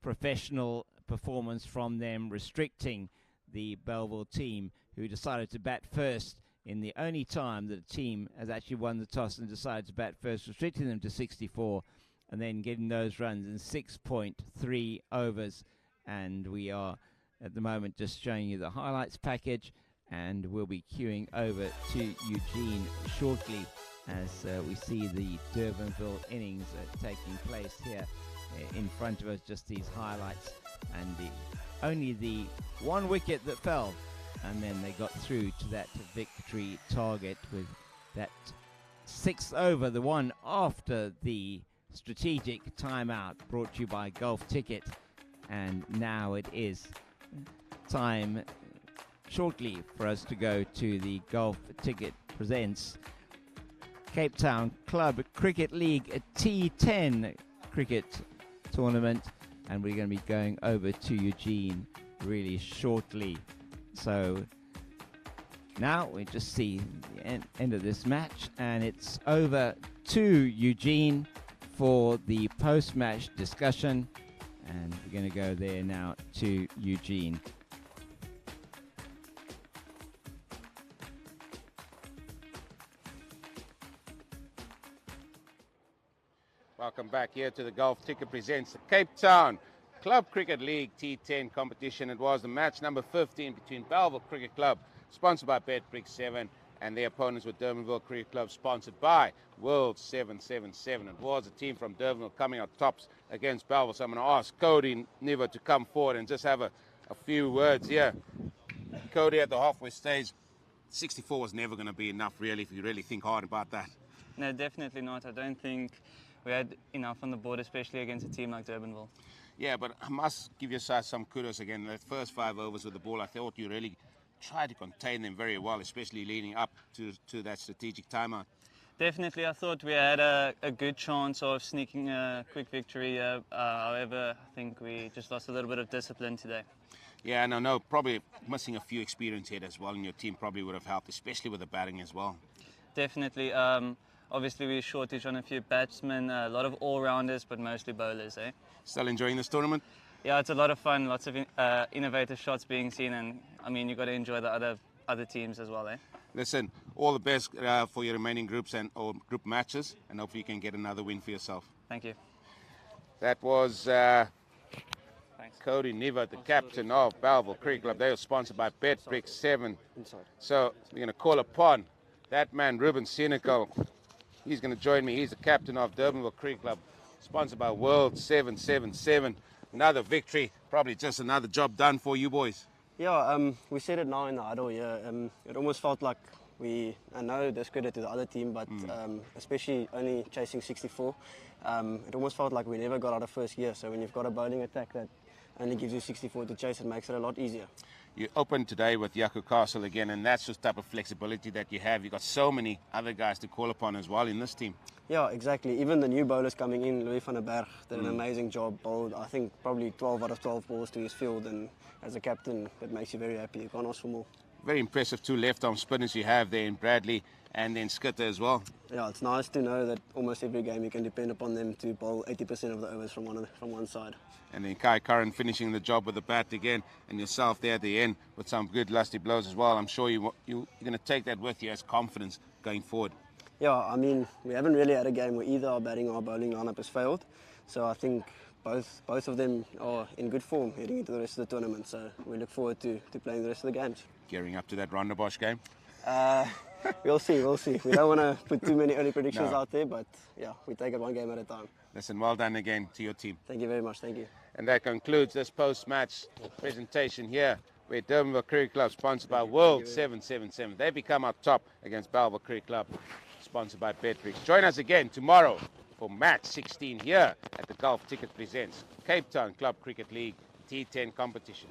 professional performance from them, restricting the Bellville team, who decided to bat first in the only time that a team has actually won the toss and decided to bat first, restricting them to 64 and then getting those runs in 6.3 overs. And we are at the moment just showing you the highlights package, and we'll be queuing over to Eugene shortly as we see the Durbanville innings taking place here in front of us. Just these highlights, and only the one wicket that fell, and then they got through to that victory target with that 6th over, the one after the strategic timeout, brought to you by Golf Ticket. And now it is time shortly for us to go to the Golf Ticket presents Cape Town Club Cricket League, a T10 cricket tournament, and we're going to be going over to Eugene really shortly. So now we just see the end of this match, and it's over to Eugene for the post-match discussion, and we're going to go there now to Eugene. Welcome back here to the Golf Ticket presents the Cape Town Club Cricket League T10 competition. It was the match number 15 between Bellville Cricket Club, sponsored by BetBrick 7, and their opponents were Durbanville Cricket Club, sponsored by World 777. It was a team from Durbanville coming out tops against Bellville. So I'm going to ask Cody Niver to come forward and just have a few words here. Cody, at the halfway stage, 64 was never going to be enough, really, if you really think hard about that. No, definitely not. I don't think we had enough on the board, especially against a team like Durbanville. Yeah, but I must give you some kudos again. The first 5 overs with the ball, I thought you really tried to contain them very well, especially leading up to that strategic timeout. Definitely, I thought we had a good chance of sneaking a quick victory. However, I think we just lost a little bit of discipline today. Yeah, and I know probably missing a few experience here as well in your team probably would have helped, especially with the batting as well. Definitely. Obviously, we're shortage on a few batsmen, a lot of all-rounders, but mostly bowlers. Still enjoying this tournament? Yeah, it's a lot of fun, lots of innovative shots being seen, and I mean, you've got to enjoy the other teams as well. Listen, all the best for your remaining groups or group matches, and hopefully you can get another win for yourself. Thank you. That was Cody Niver, the captain of Bellville Cricket Club. They were sponsored by BetBrick 7. So we're going to call upon that man, Ruben Senecal. He's going to join me. He's the captain of Durbanville Cricket Club, sponsored by World 777. Another victory, probably just another job done for you boys. Yeah, we said it now in the huddle. Yeah, it almost felt like I know discredit to the other team, but especially only chasing 64, it almost felt like we never got out of first gear. So when you've got a bowling attack that only gives you 64 to chase, it makes it a lot easier. You opened today with Yaku Castle again, and that's the type of flexibility that you have. You've got so many other guys to call upon as well in this team. Yeah, exactly. Even the new bowlers coming in, Louis van der Berg did an amazing job. Bowled, I think, probably 12 out of 12 balls to his field, and as a captain, that makes you very happy. You can't ask for more. Very impressive 2 left-arm spinners you have there in Bradley and then Skitter as well. Yeah, it's nice to know that almost every game you can depend upon them to bowl 80% of the overs from one side. And then Kai Curran finishing the job with the bat again, and yourself there at the end with some good lusty blows as well. I'm sure you're going to take that with you as confidence going forward. Yeah, I mean, we haven't really had a game where either our batting or our bowling lineup has failed. So I think both of them are in good form heading into the rest of the tournament. So we look forward to playing the rest of the games. Gearing up to that Rondebosch game? We'll see. We don't want to put too many early predictions out there, but yeah, we take it one game at a time. Listen, well done again to your team. Thank you very much. Thank you. And that concludes this post-match presentation here, where Durbanville Cricket Club, sponsored by World 777. They become our top against Bellville Cricket Club, sponsored by BetBrick. Join us again tomorrow for match 16 here at the Golf Ticket presents Cape Town Club Cricket League T10 competition.